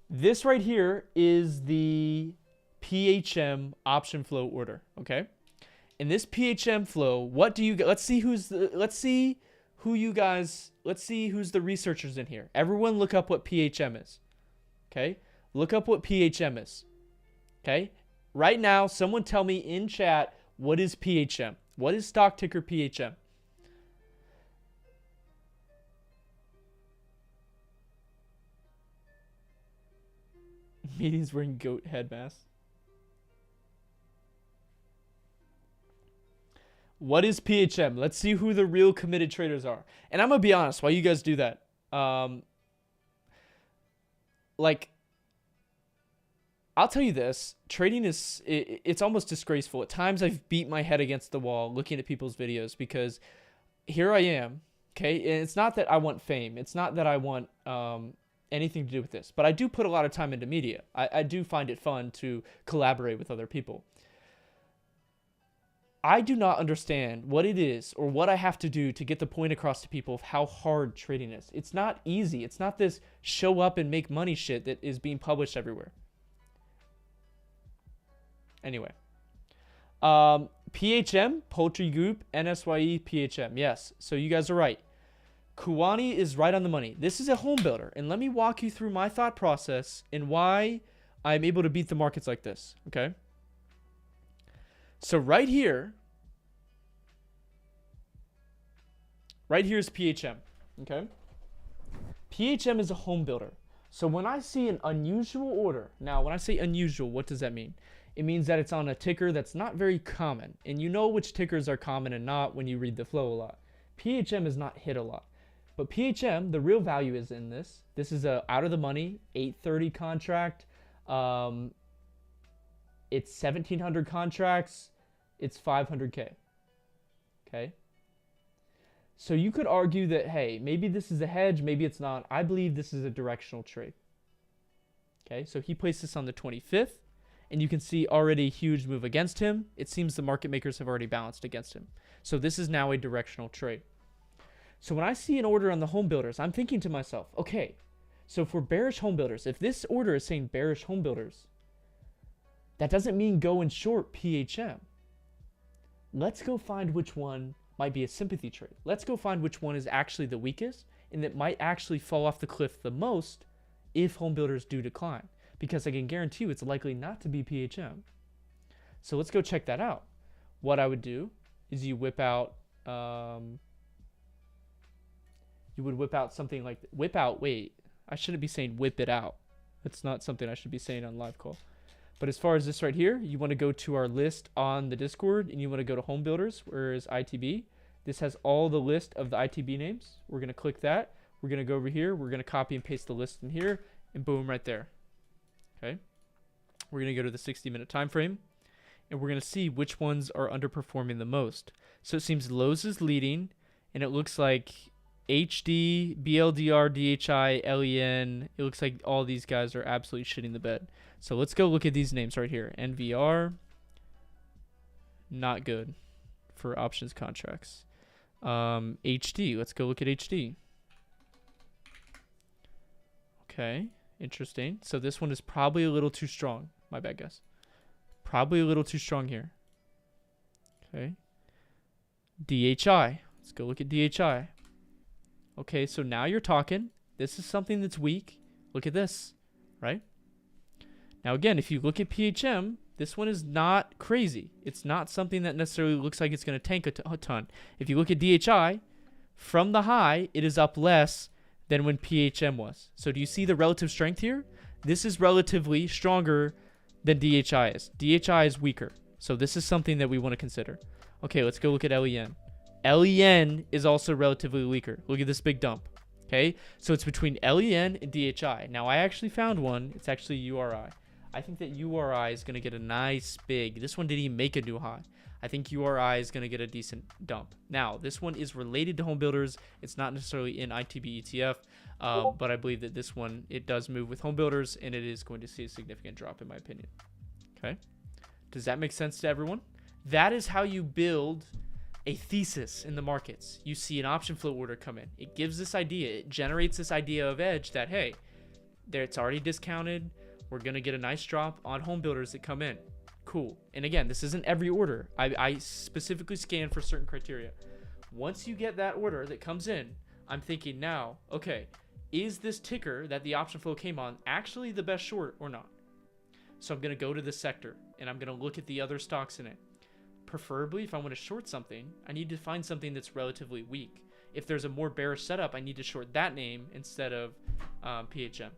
Speaker 1: This right here is the PHM option flow order, okay? In this PHM flow, what do you let's see who's the researchers in here. Everyone look up what PHM is. Okay? Look up what PHM is. Okay? Right now, someone tell me in chat, what is PHM? What is stock ticker PHM? Meetings wearing goat head masks. What is PHM? Let's see who the real committed traders are. And I'm going to be honest, while you guys do that, I'll tell you this, trading it's almost disgraceful. At times I've beat my head against the wall looking at people's videos because here I am, okay? And it's not that I want fame. It's not that I want anything to do with this. But I do put a lot of time into media. I do find it fun to collaborate with other people. I do not understand what it is or what I have to do to get the point across to people of how hard trading is. It's not easy. It's not this show up and make money shit that is being published everywhere. Anyway. PHM, Poultry Group, NSYE, PHM. Yes, so you guys are right. Kuwani is right on the money. This is a home builder. And let me walk you through my thought process and why I'm able to beat the markets like this. Okay? So right here is PHM, okay? PHM is a home builder. So when I see an unusual order, now when I say unusual, what does that mean? It means that it's on a ticker that's not very common. And you know which tickers are common and not when you read the flow a lot. PHM is not hit a lot. But PHM, the real value is in this. This is a out of the money 830 contract. It's 1,700 contracts. It's 500K. Okay. So you could argue that, hey, maybe this is a hedge, maybe it's not. I believe this is a directional trade. Okay, so he placed this on the 25th, and you can see already a huge move against him. It seems the market makers have already balanced against him. So this is now a directional trade. So when I see an order on the home builders, I'm thinking to myself, okay, so for bearish home builders, if this order is saying bearish home builders, that doesn't mean go and short PHM. Let's go find which one might be a sympathy trade. Let's go find which one is actually the weakest and that might actually fall off the cliff the most if home builders do decline. Because I can guarantee you it's likely not to be PHM. So let's go check that out. What I would do is you whip out, something like, wait, I shouldn't be saying whip it out. That's not something I should be saying on live call. But as far as this right here, you want to go to our list on the Discord and you want to go to home builders, where is ITB. This has all the list of the ITB names. We're going to click that. We're going to go over here. We're going to copy and paste the list in here and boom, right there. Okay. We're going to go to the 60-minute time frame and we're going to see which ones are underperforming the most. So it seems Lowe's is leading and it looks like HD, BLDR, DHI, LEN. It looks like all these guys are absolutely shitting the bed. So let's go look at these names right here. NVR, not good for options contracts. HD, let's go look at HD. Okay, interesting. So this one is probably a little too strong. My bad guess. Probably a little too strong here. Okay. DHI, let's go look at DHI. Okay, so now you're talking. This is something that's weak. Look at this, right? Now, again, if you look at PHM, this one is not crazy. It's not something that necessarily looks like it's going to tank a ton. If you look at DHI, from the high, it is up less than when PHM was. So do you see the relative strength here? This is relatively stronger than DHI is. DHI is weaker. So this is something that we want to consider. Okay, let's go look at LEN. LEN is also relatively weaker. Look at this big dump. Okay, so it's between LEN and DHI. Now, I actually found one. It's actually URI. I think that URI is going to get a nice big. This one didn't even make a new high. I think URI is going to get a decent dump. Now, this one is related to home builders. It's not necessarily in ITB ETF, but I believe that this one, it does move with home builders, and it is going to see a significant drop, in my opinion. Okay, does that make sense to everyone? That is how you build a thesis in the markets. You see an option flow order come in. It gives this idea. It generates this idea of edge that, hey, there it's already discounted. We're going to get a nice drop on home builders that come in. Cool. And again, this isn't every order. I specifically scan for certain criteria. Once you get that order that comes in, I'm thinking now, okay, is this ticker that the option flow came on actually the best short or not? So I'm going to go to the sector and I'm going to look at the other stocks in it. Preferably, if I want to short something, I need to find something that's relatively weak. If there's a more bearish setup, I need to short that name instead of PHM.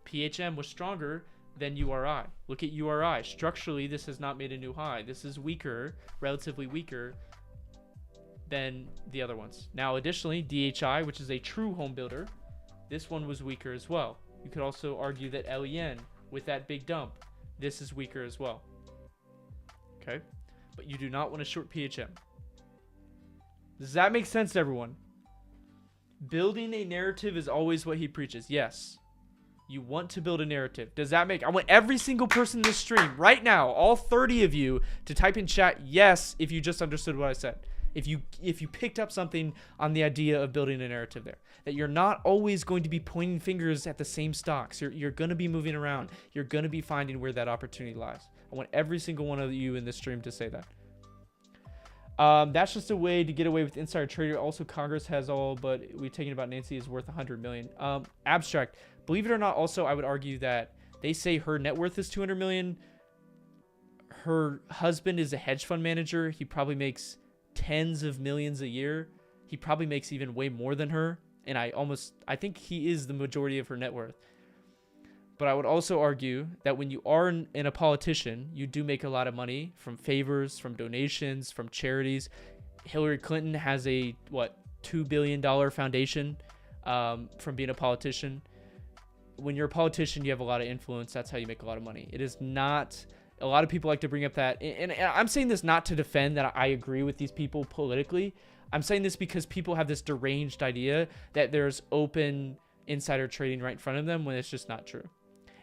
Speaker 1: PHM was stronger than URI. Look at URI. Structurally, this has not made a new high. This is weaker, relatively weaker than the other ones. Now, additionally, DHI, which is a true home builder, this one was weaker as well. You could also argue that LEN, with that big dump, this is weaker as well. Okay? But you do not want to short PHM. Does that make sense to everyone? Building a narrative is always what he preaches. Yes. You want to build a narrative. Does that make... I want every single person in this stream right now, all 30 of you, to type in chat yes if you just understood what I said. If you picked up something on the idea of building a narrative there. That you're not always going to be pointing fingers at the same stocks. You're going to be moving around. You're going to be finding where that opportunity lies. I want every single one of you in this stream to say that. That's just a way to get away with insider trader. Also, Congress has all, but we're taking about Nancy is worth 100 million. Abstract. Believe it or not, also, I would argue that they say her net worth is 200 million. Her husband is a hedge fund manager. He probably makes tens of millions a year. He probably makes even way more than her. And I think he is the majority of her net worth. But I would also argue that when you are a politician, you do make a lot of money from favors, from donations, from charities. Hillary Clinton has a, $2 billion foundation from being a politician. When you're a politician, you have a lot of influence. That's how you make a lot of money. It is not. A lot of people like to bring up that, and I'm saying this not to defend that I agree with these people politically. I'm saying this because people have this deranged idea that there's open insider trading right in front of them when it's just not true.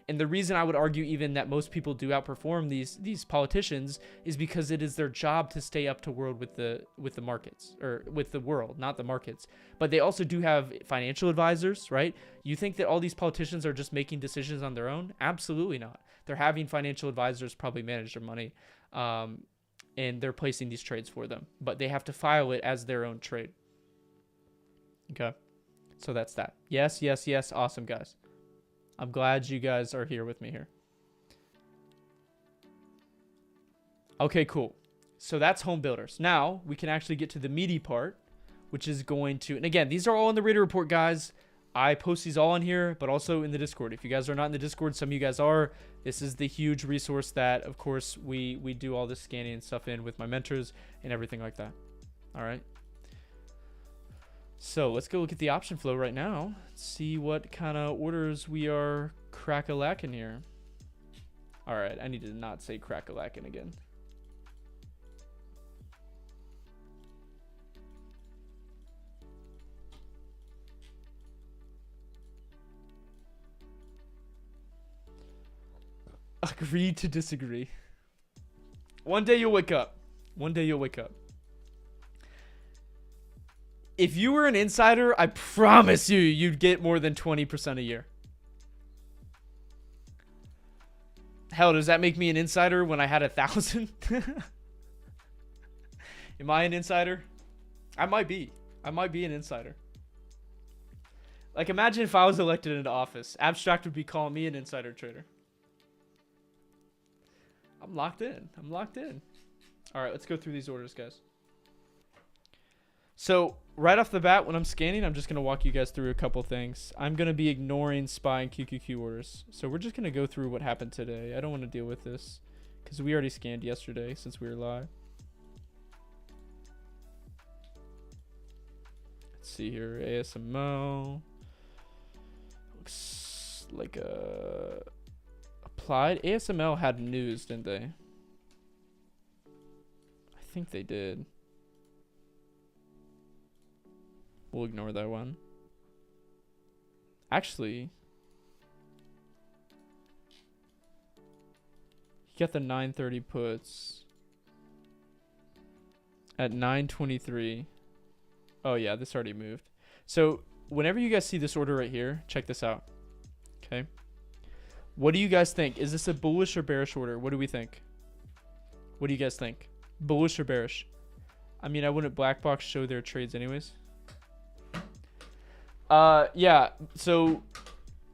Speaker 1: And the reason I would argue even that most people do outperform these politicians is because it is their job to stay up to world with the markets, or with the world, not the markets. But they also do have financial advisors, right? You think that all these politicians are just making decisions on their own? Absolutely not. They're having financial advisors probably manage their money, and they're placing these trades for them. But they have to file it as their own trade. Okay, so that's that. Yes, yes, yes. Awesome, guys. I'm glad you guys are here with me here. Okay, cool. So that's home builders. Now we can actually get to the meaty part, which is going to, and again, these are all in the Rader Report, guys. I post these all in here, but also in the Discord. If you guys are not in the Discord, some of you guys are. This is the huge resource that, of course, we do all this scanning and stuff in with my mentors and everything like that. All right. So let's go look at the option flow right now. See what kind of orders we are crack-a-lacking here. All right, I need to not say crack-a-lacking again. Agree to disagree. One day you'll wake up. One day you'll wake up. If you were an insider, I promise you, you'd get more than 20% a year. Hell, does that make me an insider when I had 1,000? Am I an insider? I might be. I might be an insider. Like, imagine if I was elected into office. Abstract would be calling me an insider trader. I'm locked in. I'm locked in. All right, let's go through these orders, guys. So right off the bat, when I'm scanning, I'm just going to walk you guys through a couple things. I'm going to be ignoring SPY and QQQ orders. So we're just going to go through what happened today. I don't want to deal with this because we already scanned yesterday since we were live. Let's see here. ASML. Looks like a applied. ASML had news, didn't they? I think they did. We'll ignore that one. Actually, he got the 930 puts at 923. Oh yeah, this already moved. So whenever you guys see this order right here, check this out. Okay. What do you guys think? Is this a bullish or bearish order? What do we think? What do you guys think? Bullish or bearish? I mean, I wouldn't black box show their trades anyways. Yeah, so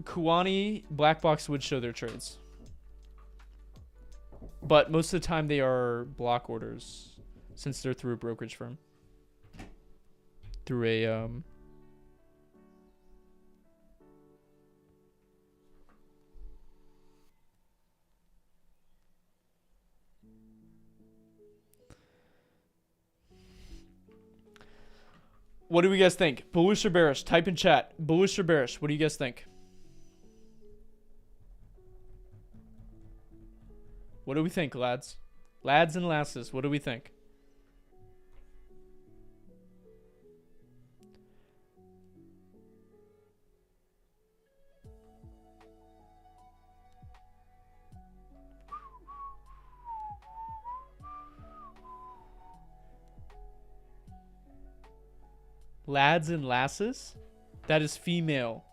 Speaker 1: Kuwani black box would show their trades, but most of the time they are block orders since they're through a brokerage firm, through a What do we guys think? Bullish or bearish? Type in chat. Bullish or bearish? What do you guys think? What do we think, lads? Lads and lasses, what do we think? Lads and lasses? That is female.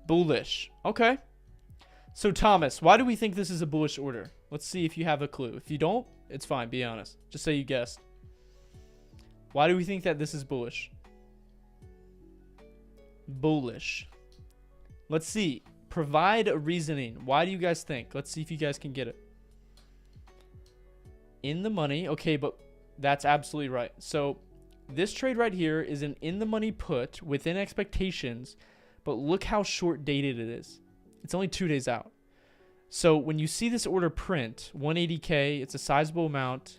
Speaker 1: Bullish. Okay. So Thomas, why do we think this is a bullish order? Let's see if you have a clue. If you don't, it's fine. Be honest. Just say you guessed. Why do we think that this is bullish? Bullish. Let's see. Provide a reasoning. Why do you guys think? Let's see if you guys can get it. In the money. Okay, but that's absolutely right. So this trade right here is an in the money put within expectations, but look how short dated it is. It's only 2 days out. So when you see this order print 180K, it's a sizable amount.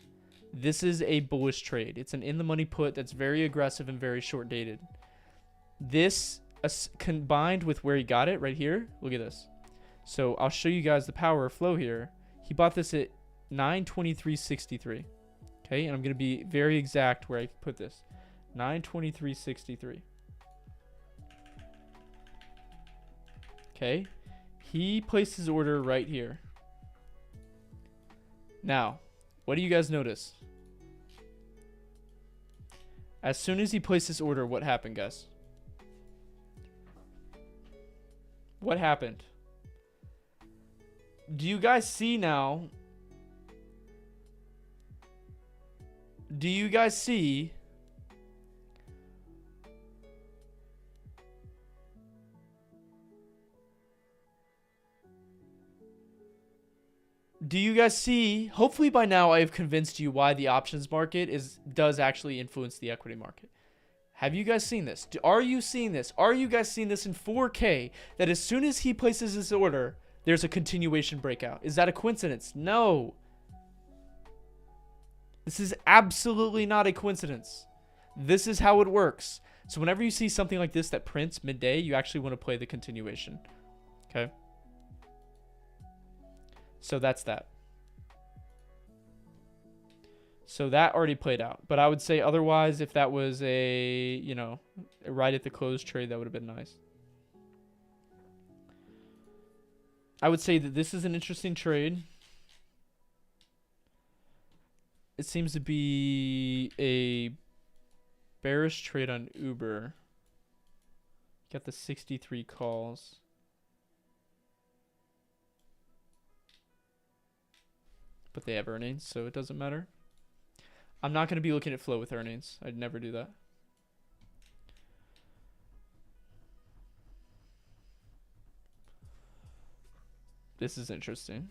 Speaker 1: This is a bullish trade. It's an in-the-money put that's very aggressive and very short-dated. This combined with where he got it right here. Look at this. So I'll show you guys the power of flow here. He bought this at 923.63. Okay, and I'm going to be very exact where I put this. 923.63. Okay, he placed his order right here. Now, what do you guys notice? As soon as he placed this order, what happened, guys? What happened? Do you guys see now? Do you guys see? Do you guys see? Hopefully by now I have convinced you why the options market does actually influence the equity market. Have you guys seen this? Are you seeing this? Are you guys seeing this in 4K? That as soon as he places his order, there's a continuation breakout. Is that a coincidence? No. This is absolutely not a coincidence. This is how it works. So whenever you see something like this that prints midday, you actually want to play the continuation. Okay? So that's that. So that already played out. But I would say otherwise, if that was a, you know, right at the close trade, that would have been nice. I would say that this is an interesting trade. It seems to be a bearish trade on Uber. Got the 63 calls. But they have earnings, so it doesn't matter. I'm not going to be looking at flow with earnings. I'd never do that. This is interesting.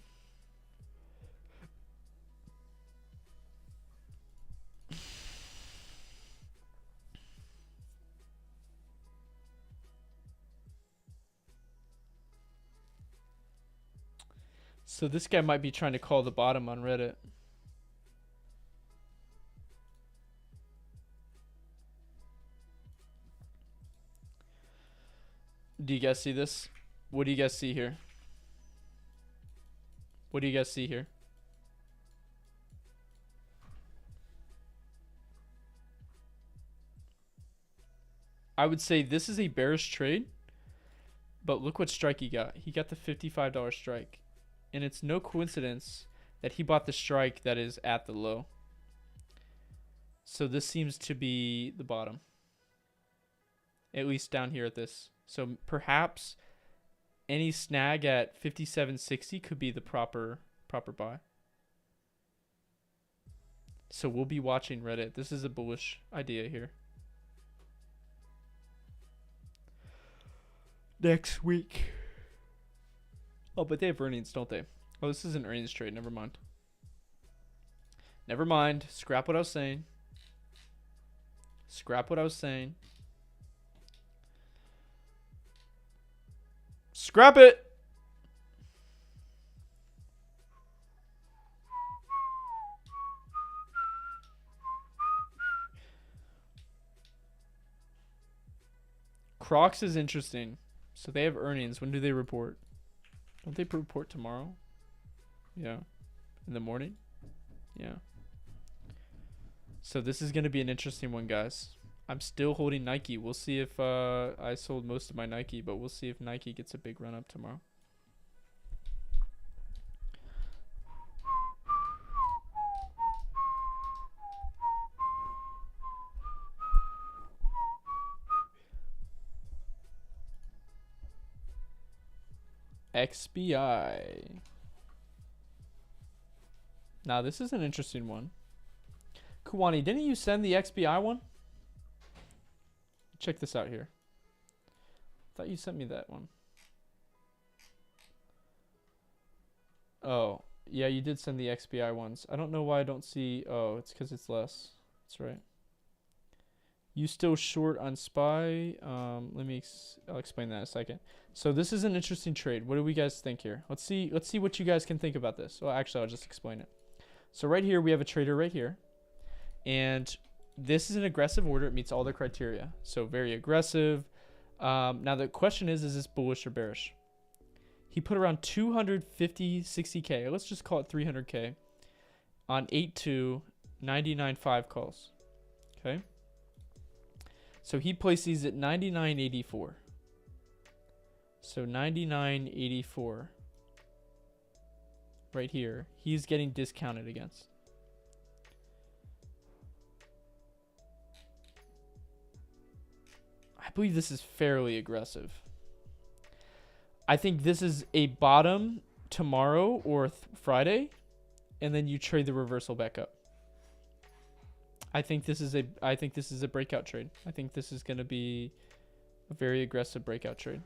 Speaker 1: So this guy might be trying to call the bottom on Reddit. Do you guys see this? What do you guys see here? What do you guys see here? I would say this is a bearish trade, but look what strike he got. He got the $55 strike. And it's no coincidence that he bought the strike that is at the low. So this seems to be the bottom. At least down here at this. So perhaps any snag at 57.60 could be the proper buy. So we'll be watching Reddit. This is a bullish idea here. Next week. Oh, but they have earnings, don't they? Oh, this is an earnings trade. Never mind. Never mind. Scrap what I was saying. Scrap what I was saying. Scrap it! Crocs is interesting. So they have earnings. When do they report? Don't they report tomorrow? Yeah. In the morning? Yeah. So this is going to be an interesting one, guys. I'm still holding Nike. We'll see if I sold most of my Nike, but we'll see if Nike gets a big run up tomorrow. XBI. Now this is an interesting one. Kuwani, didn't you send the XBI one? Check this out here. I thought you sent me that one. Oh, yeah, you did send the XBI ones. I don't know why I don't see. Oh, it's because it's less. That's right. You still short on SPY? I'll explain that in a second. So this is an interesting trade. What do we guys think here? Let's see what you guys can think about this. Well, actually, I'll just explain it. So right here, we have a trader right here. And this is an aggressive order. It meets all the criteria. So very aggressive. Now the question is this bullish or bearish? He put around 250, 60K. Let's just call it 300K on 8-2, 99.5 calls. Okay. So he placed these at 99.84. So 99.84 right here. He's getting discounted against. I believe this is fairly aggressive. I think this is a bottom tomorrow or Friday, and then you trade the reversal back up. I think this is a breakout trade. I think this is going to be a very aggressive breakout trade.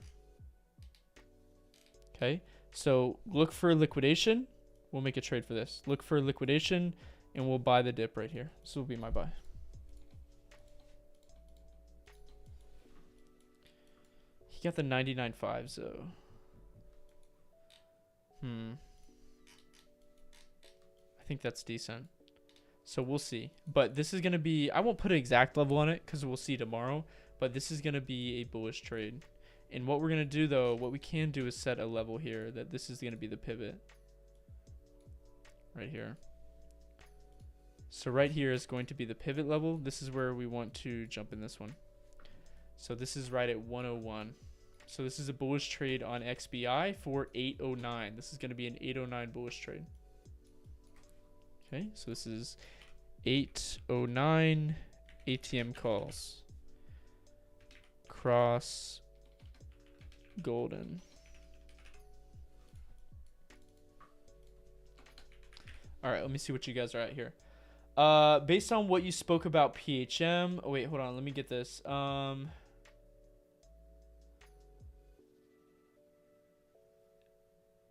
Speaker 1: Okay, so look for liquidation. We'll make a trade for this. Look for liquidation, and we'll buy the dip right here. This will be my buy. He got the 99.5s though. I think that's decent. So we'll see. But this is going to be, I won't put an exact level on it because we'll see tomorrow. But this is going to be a bullish trade. And what we're going to do though, what we can do is set a level here that this is going to be the pivot. Right here. So right here is going to be the pivot level. This is where we want to jump in this one. So this is right at 101. So this is a bullish trade on XBI for 809. This is going to be an 809 bullish trade. Okay, so this is 809 ATM calls. Cross golden. All right, let me see what you guys are at here. Based on what you spoke about PHM. Oh, wait, hold on. Let me get this.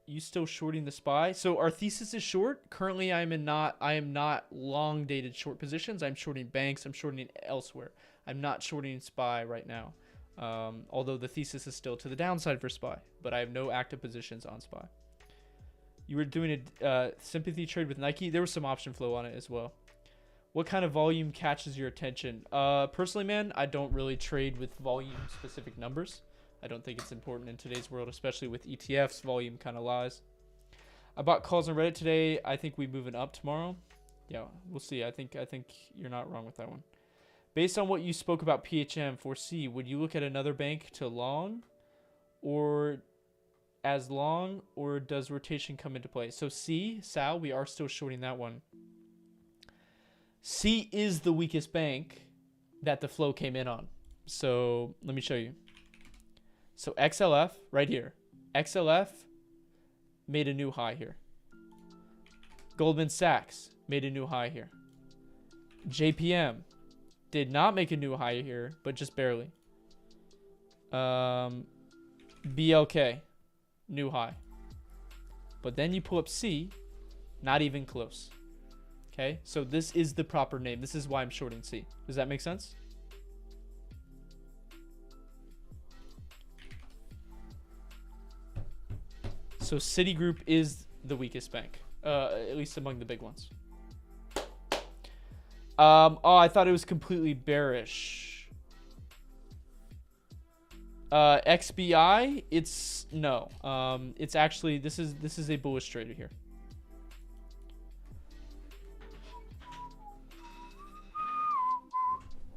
Speaker 1: You still shorting the SPY? So our thesis is short. Currently, I am not long dated short positions. I'm shorting banks. I'm shorting elsewhere. I'm not shorting SPY right now. Although the thesis is still to the downside for SPY, but I have no active positions on SPY. You were doing a sympathy trade with Nike. There was some option flow on it as well. What kind of volume catches your attention? Personally, man, I don't really trade with volume specific numbers. I don't think it's important in today's world, especially with ETFs. Volume kind of lies. I bought calls on Reddit today. I think we moving up tomorrow. Yeah, we'll see. I think you're not wrong with that one. Based on what you spoke about PHM 4C, would you look at another bank to long or as long, or does rotation come into play? So C, Sal, we are still shorting that one. C is the weakest bank that the flow came in on. So let me show you. So XLF right here. XLF made a new high here. Goldman Sachs made a new high here. JPM did not make a new high here, but just barely. BLK, new high. But then you pull up C, not even close. Okay, so this is the proper name. This is why I'm shorting C. Does that make sense? So Citigroup is the weakest bank, at least among the big ones. Oh, I thought it was completely bearish. XBI, it's no. It's actually this is a bullish trader here.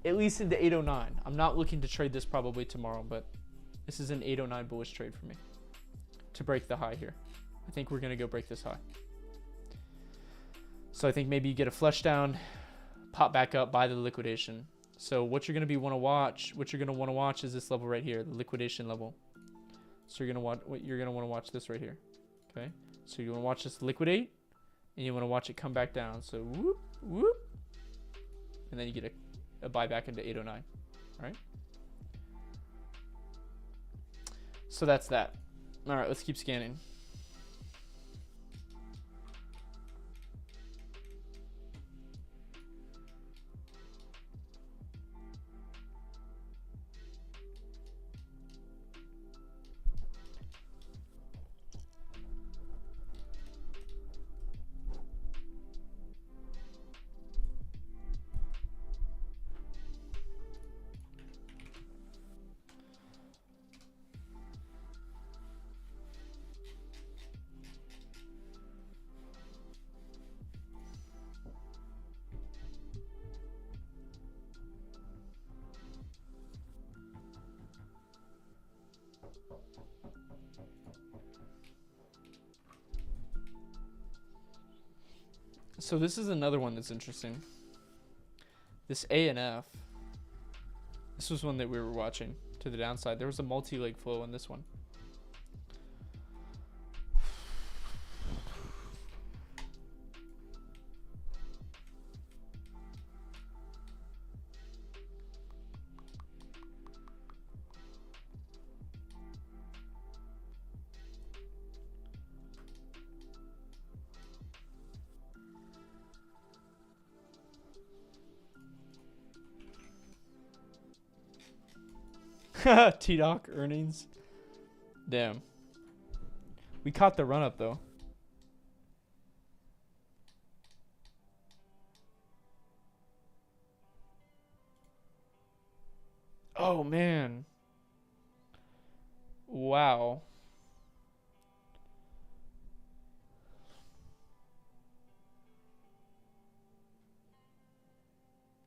Speaker 1: At least into 809. I'm not looking to trade this probably tomorrow, but this is an 809 bullish trade for me to break the high here. I think we're gonna go break this high. So I think maybe you get a flush down, pop back up, buy the liquidation. So what you're gonna want to watch is this level right here, the liquidation level. So you're gonna want to watch this right here. Okay. So you want to watch this liquidate, and you want to watch it come back down. So whoop whoop, and then you get a buy back into 809. All right. So that's that. All right, let's keep scanning. So this is another one that's interesting. This A and F. This was one that we were watching to the downside. There was a multi-leg flow in this one. T-Doc earnings. Damn. We caught the run up though. Oh man. Wow.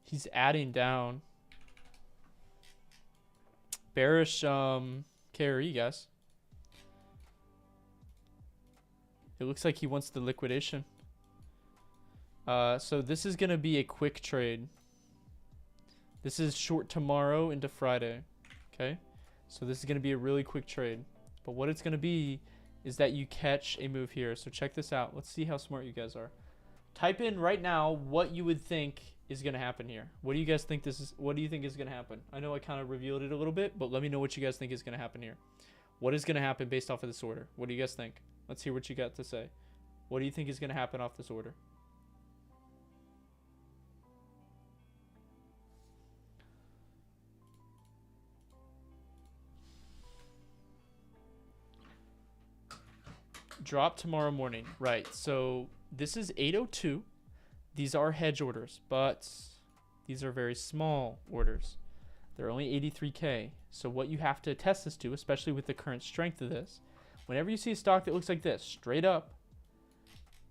Speaker 1: He's adding down. Bearish KRE, guys. It looks like he wants the liquidation. So this is gonna be a quick trade. This is short tomorrow into Friday. Okay, so this is gonna be a really quick trade. But what it's gonna be is that you catch a move here. So check this out. Let's see how smart you guys are. Type in right now what you would think is going to happen here. What do you guys think what do you think is going to happen? I know I kind of revealed it a little bit, but let me know what you guys think is going to happen here. What is going to happen based off of this order? What do you guys think? Let's hear what you got to say. What do you think is going to happen off this order? Drop tomorrow morning. Right. So this is 802. These are hedge orders, but these are very small orders. They're only 83K. So what you have to test this to, especially with the current strength of this, whenever you see a stock that looks like this, straight up,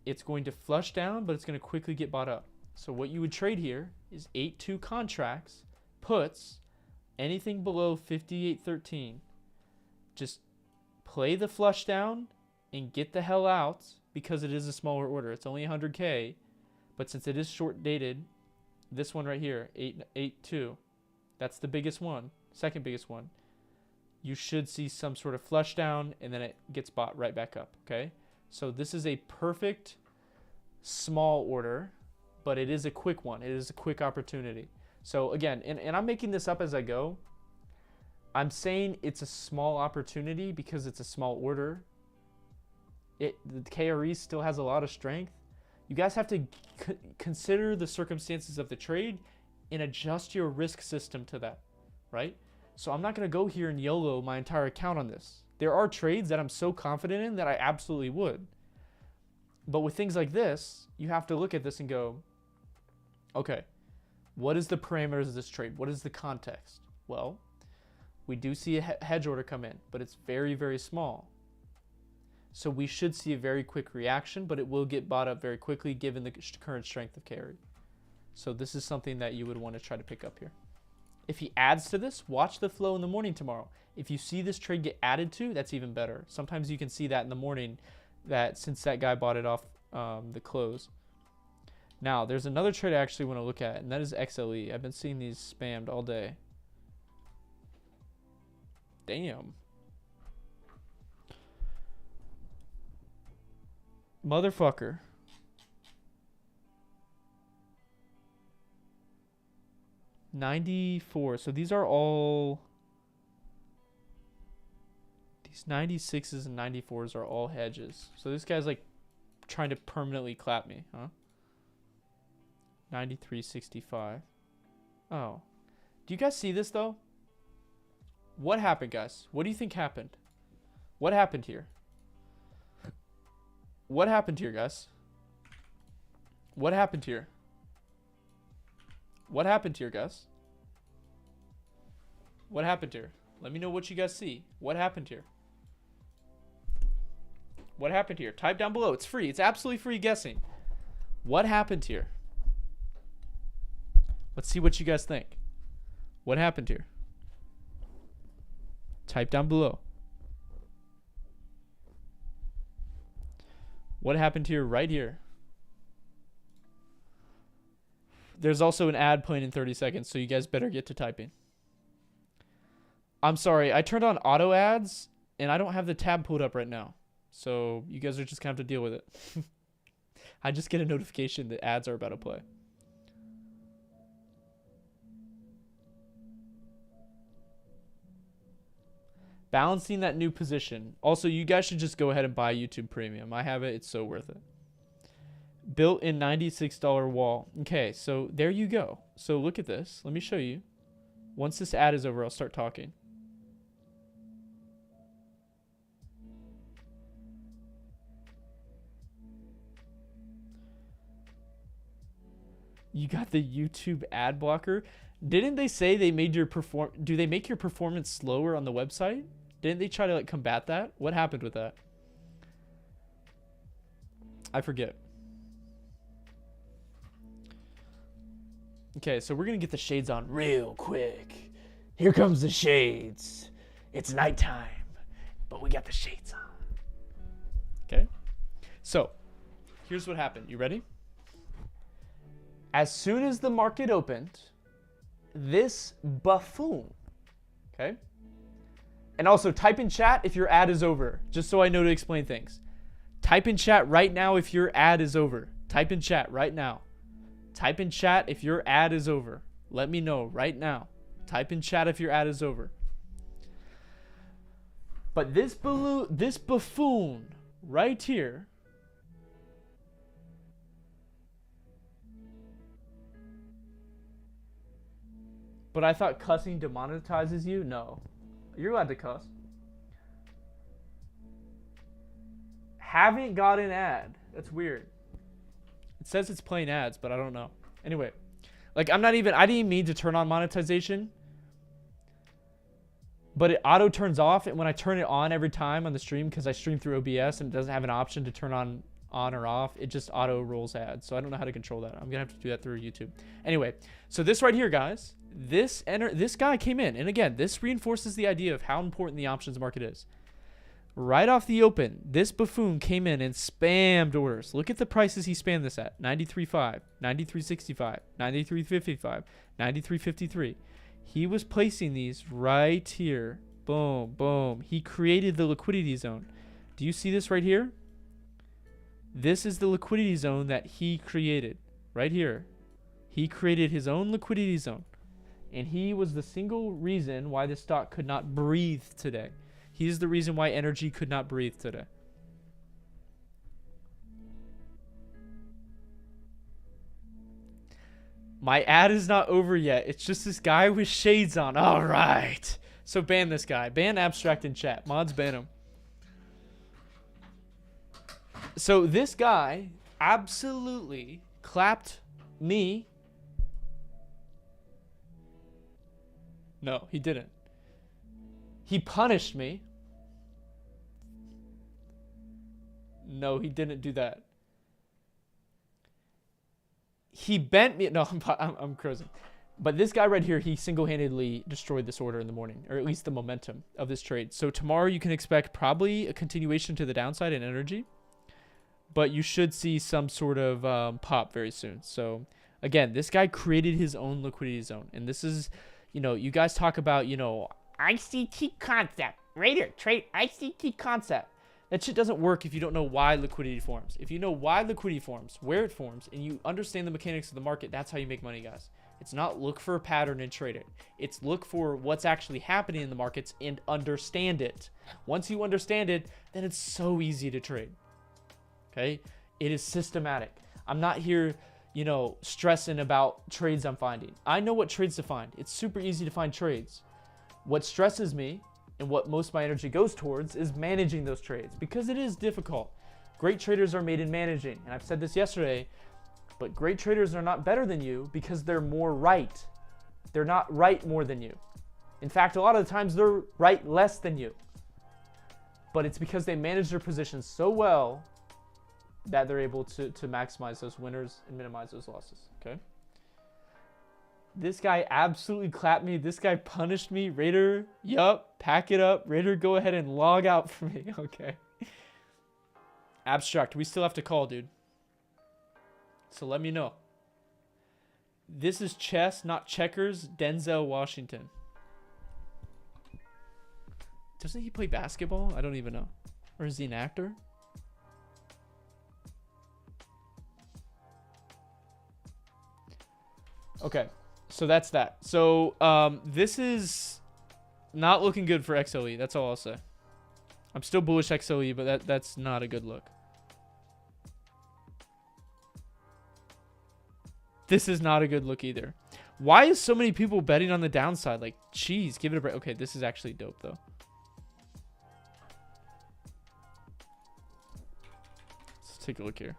Speaker 1: it's going to flush down, but it's going to quickly get bought up. So what you would trade here is 8-2 contracts, puts, anything below 58.13. Just play the flush down and get the hell out because it is a smaller order. It's only 100K. But since it is short dated, this one right here, 8.2, that's the biggest one, second biggest one. You should see some sort of flush down and then it gets bought right back up, okay? So this is a perfect small order, but it is a quick one. It is a quick opportunity. So again, and I'm making this up as I go. I'm saying it's a small opportunity because it's a small order. The KRE still has a lot of strength. You guys have to consider the circumstances of the trade and adjust your risk system to that, right? So I'm not going to go here and YOLO my entire account on this. There are trades that I'm so confident in that I absolutely would. But with things like this, you have to look at this and go, okay, what is the parameters of this trade? What is the context? Well, we do see a hedge order come in, but it's very, very small. So we should see a very quick reaction, but it will get bought up very quickly given the current strength of carry. So this is something that you would want to try to pick up here. If he adds to this, watch the flow in the morning tomorrow. If you see this trade get added to, that's even better. Sometimes you can see that in the morning, that since that guy bought it off the close. Now, there's another trade I actually want to look at, and that is XLE. I've been seeing these spammed all day. Damn. Motherfucker. $94. So these are all, these 96s and 94s are all hedges. So this guy's like trying to permanently clap me, huh? 93.65. Oh. Do you guys see this though? What happened, guys? What do you think happened? What happened here? What happened here, guys? What happened here? What happened here, guys? What happened here? Let me know what you guys see. What happened here? What happened here? Type down below. It's free. It's absolutely free guessing. What happened here? Let's see what you guys think. What happened here? Type down below. What happened here right here? There's also an ad playing in 30 seconds, so you guys better get to typing. I'm sorry, I turned on auto ads, and I don't have the tab pulled up right now. So you guys are just going to have to deal with it. I just get a notification that ads are about to play. Balancing that new position. Also, you guys should just go ahead and buy YouTube Premium. I have it. It's so worth it. Built in $96 wall. Okay, so there you go. So look at this. Let me show you. Once this ad is over, I'll start talking. You got the YouTube ad blocker. Didn't they say they made your do they make your performance slower on the website? Didn't they try to like combat that? What happened with that? I forget. Okay, so we're gonna get the shades on real quick. Here comes the shades. It's nighttime, but we got the shades on. Okay, so here's what happened. You ready? As soon as the market opened, this buffoon, okay? And also type in chat if your ad is over, just so I know to explain things. Type in chat right now if your ad is over. Type in chat right now. Type in chat if your ad is over. Let me know right now. Type in chat if your ad is over. But this buffoon right here, but I thought cussing demonetizes you? No. You're allowed to cuss. Haven't got an ad. That's weird. It says it's playing ads, but I don't know. Anyway, like I didn't mean to turn on monetization, but it auto turns off. And when I turn it on every time on the stream, because I stream through OBS and it doesn't have an option to turn on or off, it just auto rolls ads. So I don't know how to control that. I'm gonna have to do that through YouTube. Anyway, so this right here, guys, this guy came in, and again, this reinforces the idea of how important the options market is. Right off the open, this buffoon came in and spammed orders. Look at the prices he spammed this at: 93.5, 93.65, 93.55, 93.53. He was placing these right here. Boom, boom. He created the liquidity zone. Do you see this right here? This is the liquidity zone that he created right here. He created his own liquidity zone, and he was the single reason why the stock could not breathe today. He's the reason why energy could not breathe today. My ad is not over yet. It's just this guy with shades on. All right. So ban this guy. Ban Abstract in chat. Mods ban him. So this guy absolutely clapped me. No, he didn't. He punished me. No, he didn't do that. He bent me. No, I'm cruising. But this guy right here, he single-handedly destroyed this order in the morning, or at least the momentum of this trade. So tomorrow you can expect probably a continuation to the downside in energy, but you should see some sort of pop very soon. So again, this guy created his own liquidity zone, and this is, you guys talk about, ICT concept. Rader, trade ICT concept. That shit doesn't work if you don't know why liquidity forms. If you know why liquidity forms, where it forms, and you understand the mechanics of the market, that's how you make money, guys. It's not look for a pattern and trade it. It's look for what's actually happening in the markets and understand it. Once you understand it, then it's so easy to trade. Okay? It is systematic. I'm not here, stressing about trades I'm finding. I know what trades to find. It's super easy to find trades. What stresses me and what most of my energy goes towards is managing those trades, because it is difficult. Great traders are made in managing, and I've said this yesterday, but great traders are not better than you because they're more right. They're not right more than you. In fact, a lot of the times they're right less than you. But it's because they manage their positions so well that they're able to maximize those winners and minimize those losses, okay? This guy absolutely clapped me. This guy punished me. Rader, yup, pack it up. Rader, go ahead and log out for me. Okay. Abstract, we still have to call, dude. So let me know. This is chess, not checkers. Denzel Washington. Doesn't he play basketball? I don't even know. Or is he an actor? Okay, so that's that. So this is not looking good for XLE. That's all I'll say. I'm still bullish XLE, but that's not a good look. This is not a good look either. Why is so many people betting on the downside? Like, geez, give it a break. Okay, this is actually dope, though. Let's take a look here.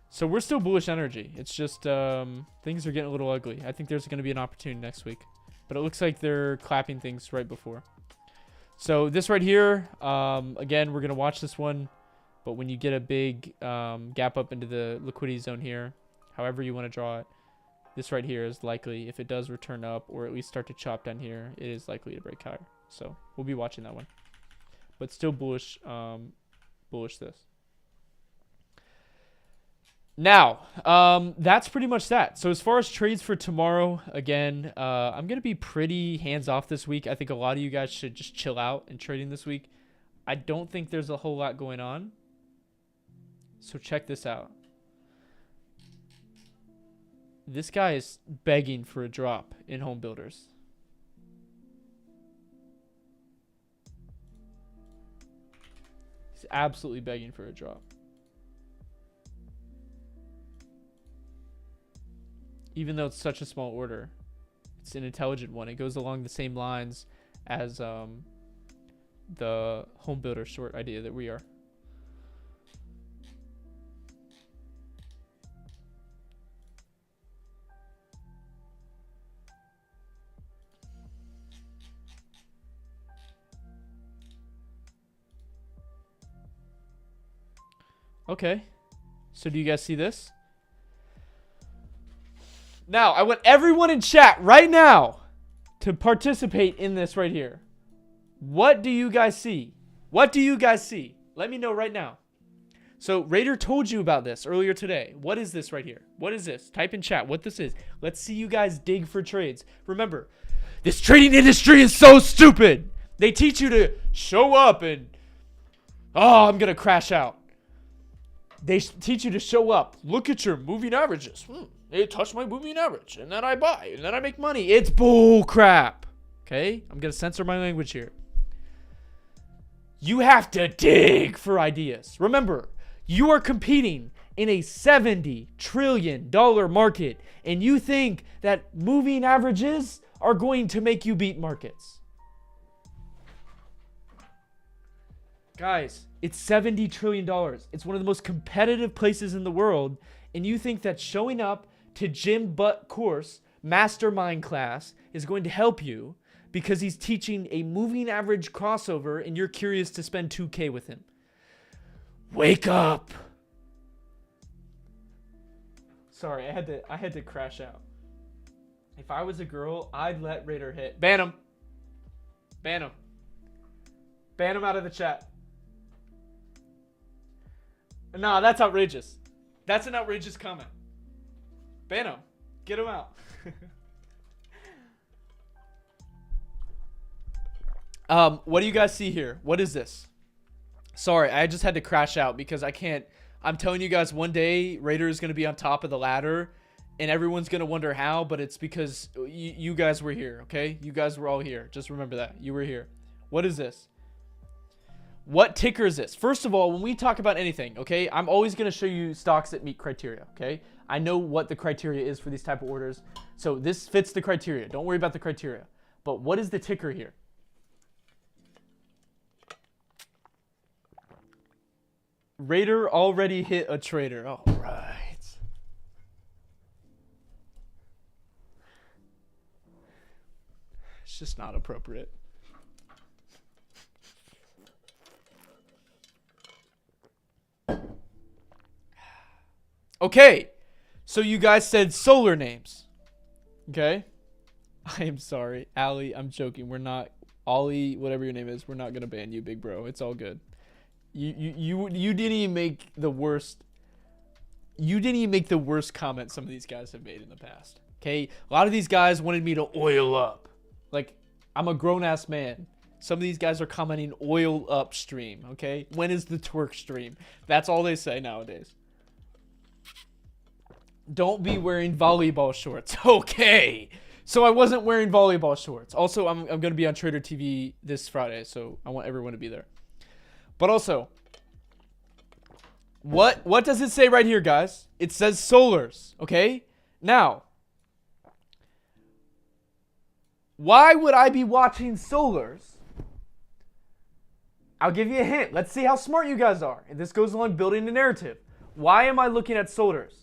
Speaker 1: So we're still bullish energy. It's just things are getting a little ugly. I think there's going to be an opportunity next week. But it looks like they're clapping things right before. So this right here, again, we're going to watch this one. But when you get a big gap up into the liquidity zone here, however you want to draw it, this right here is likely, if it does return up or at least start to chop down here, it is likely to break higher. So we'll be watching that one. But still bullish, bullish this. Now, that's pretty much that. So as far as trades for tomorrow, again, I'm going to be pretty hands-off this week. I think a lot of you guys should just chill out in trading this week. I don't think there's a whole lot going on. So check this out. This guy is begging for a drop in home builders. He's absolutely begging for a drop. Even though it's such a small order, it's an intelligent one. It goes along the same lines as the home builder short idea that we are. Okay, so do you guys see this? Now, I want everyone in chat right now to participate in this right here. What do you guys see? What do you guys see? Let me know right now. So, Rader told you about this earlier today. What is this right here? What is this? Type in chat what this is. Let's see you guys dig for trades. Remember, this trading industry is so stupid. They teach you to show up and, oh, I'm going to crash out. They teach you to show up. Look at your moving averages. They touch my moving average. And then I buy. And then I make money. It's bull crap. Okay? I'm going to censor my language here. You have to dig for ideas. Remember, you are competing in a $70 trillion market. And you think that moving averages are going to make you beat markets. Guys, it's $70 trillion. It's one of the most competitive places in the world. And you think that showing up to Jim Butt course, mastermind class, is going to help you because he's teaching a moving average crossover and you're curious to spend $2K with him. Wake up. Sorry, I had to crash out. If I was a girl, I'd let Rader hit. Ban him. Ban him. Ban him out of the chat. Nah, that's outrageous. That's an outrageous comment. Ban him. Get him out. What do you guys see here? What is this? Sorry, I just had to crash out because I can't. I'm telling you guys, one day Rader is going to be on top of the ladder and everyone's going to wonder how, but it's because you guys were here, okay? You guys were all here. Just remember that. You were here. What is this? What ticker is this? First of all, when we talk about anything, okay, I'm always going to show you stocks that meet criteria, okay? I know what the criteria is for these type of orders. So this fits the criteria. Don't worry about the criteria. But what is the ticker here? Rader already hit a trader. All right. It's just not appropriate. Okay, so you guys said solar names. Okay, I am sorry, Ali. I'm joking. We're not Ollie, whatever your name is. We're not gonna ban you, big bro. It's all good. You didn't even make the worst. you didn't even make the worst comment some of these guys have made in the past. Okay, a lot of these guys wanted me to oil up. Like, I'm a grown-ass man. Some of these guys are commenting oil up stream, okay? When is the twerk stream? That's all they say nowadays. Don't be wearing volleyball shorts. Okay. So I wasn't wearing volleyball shorts. Also, I'm going to be on Trader TV this Friday, so I want everyone to be there. But also, what does it say right here, guys? It says Solars, okay? Now, why would I be watching Solars? I'll give you a hint. Let's see how smart you guys are. And this goes along building a narrative. Why am I looking at Solars?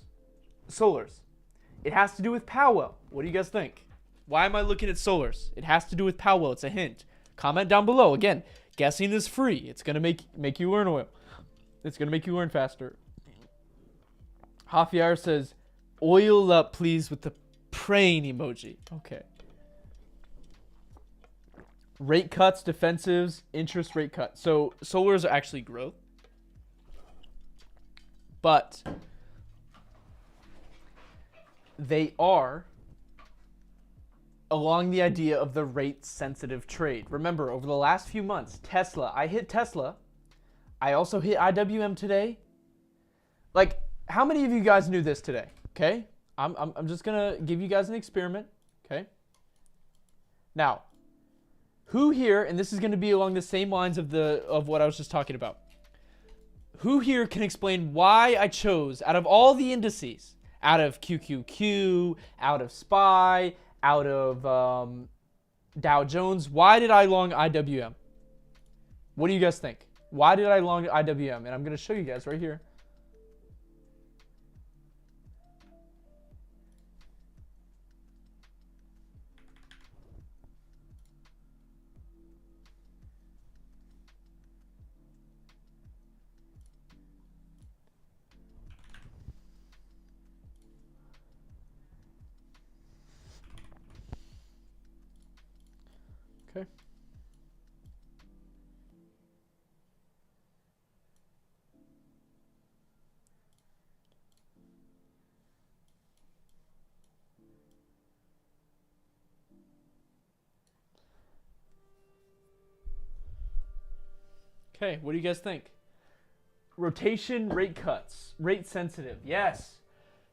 Speaker 1: It has to do with Powell. What do you guys think? Why am I looking at Solars? It has to do with Powell. It's a hint. Comment down below. Again, guessing is free. It's going to make you learn oil. It's going to make you learn faster. Javier says, oil up, please, with the praying emoji. Okay. Rate cuts, defensives, interest rate cut. So Solars are actually growth. But they are along the idea of the rate sensitive trade. Remember, over the last few months, Tesla, I hit Tesla. I also hit IWM today. Like, how many of you guys knew this today? Okay? I'm just going to give you guys an experiment. Okay? Now, who here, and this is going to be along the same lines of what I was just talking about. Who here can explain why I chose, out of all the indices, out of QQQ, out of SPY, out of Dow Jones, why did I long IWM? What do you guys think? Why did I long IWM? And I'm going to show you guys right here. Okay. Okay, what do you guys think? Rotation, rate cuts, rate sensitive. Yes.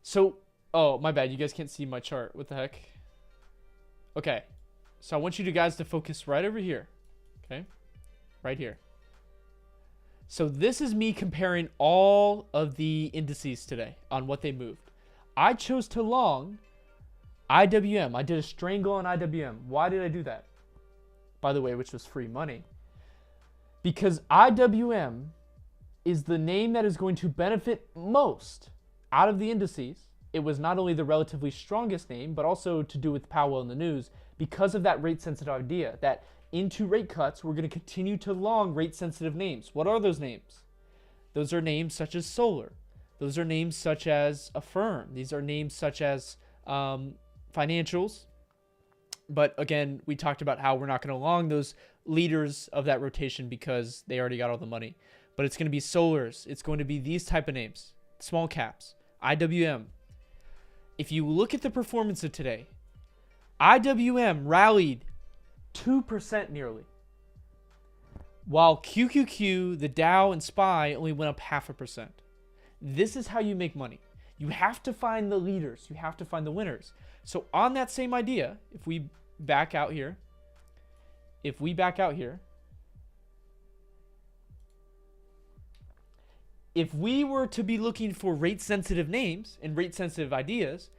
Speaker 1: So, oh, my bad. You guys can't see my chart. What the heck? Okay. So I want you guys to focus right over here. Okay? Right here. So this is me comparing all of the indices today on what they moved. I chose to long IWM. I did a strangle on IWM. Why did I do that? By the way, which was free money. Because IWM is the name that is going to benefit most out of the indices. It was not only the relatively strongest name, but also to do with Powell in the news because of that rate sensitive idea that into rate cuts, we're going to continue to long rate sensitive names. What are those names? Those are names such as Solar. Those are names such as Affirm. These are names such as financials. But again, we talked about how we're not going to long those leaders of that rotation because they already got all the money. But it's going to be Solars. It's going to be these type of names. Small caps. IWM. If you look at the performance of today, IWM rallied 2% nearly. While QQQ, the Dow, and SPY only went up 0.5%. This is how you make money. You have to find the leaders. You have to find the winners. So on that same idea, if we back out here, if we were to be looking for rate-sensitive names and rate-sensitive ideas,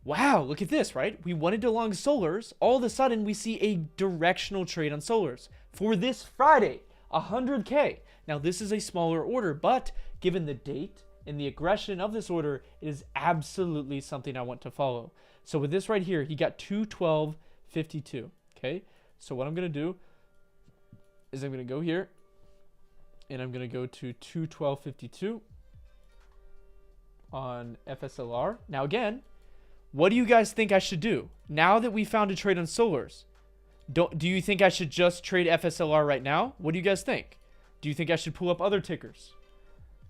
Speaker 1: wow, look at this, right? We wanted to long Solars. All of a sudden, we see a directional trade on Solars for this Friday, 100K. Now, this is a smaller order, but given the date and the aggression of this order, it is absolutely something I want to follow. So with this right here, he got 212.52, okay? So what I'm going to do is I'm going to go here, and I'm going to go to 212.52 on FSLR. Now again, what do you guys think I should do? Now that we found a trade on Solars, do you think I should just trade FSLR right now? What do you guys think? Do you think I should pull up other tickers?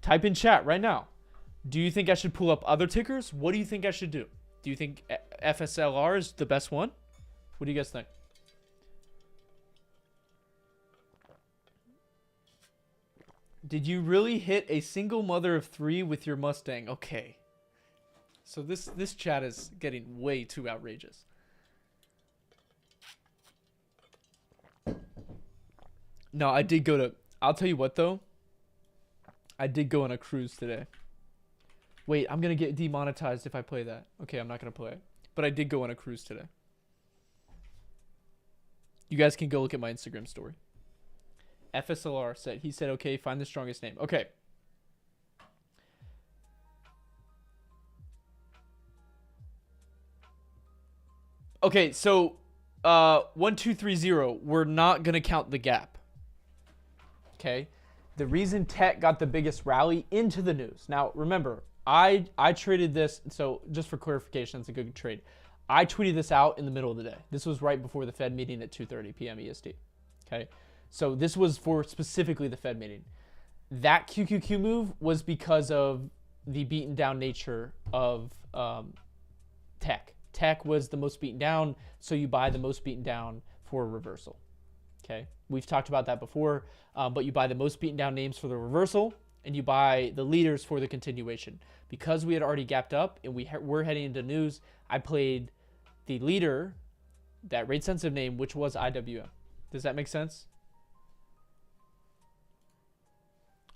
Speaker 1: Type in chat right now. Do you think I should pull up other tickers? What do you think I should do? Do you think FSLR is the best one? What do you guys think? Did you really hit a single mother of 3 with your Mustang? Okay. So this chat is getting way too outrageous. No, I did go to... I'll tell you what, though. I did go on a cruise today. Wait, I'm going to get demonetized if I play that. Okay, I'm not going to play it. But I did go on a cruise today. You guys can go look at my Instagram story. FSLR said, he said, okay, find the strongest name. Okay. Okay, so 1230, we're not going to count the gap. Okay. The reason Tech got the biggest rally into the news. Now, remember, I traded this. So just for clarification, it's a good trade. I tweeted this out in the middle of the day. This was right before the Fed meeting at 2:30 p.m. EST. Okay. So this was for specifically the Fed meeting. That QQQ move was because of the beaten down nature of Tech. Tech was the most beaten down, so you buy the most beaten down for a reversal. Okay, we've talked about that before, but you buy the most beaten down names for the reversal, and you buy the leaders for the continuation. Because we had already gapped up and we're heading into news, I played the leader, that rate sensitive name, which was IWM. Does that make sense?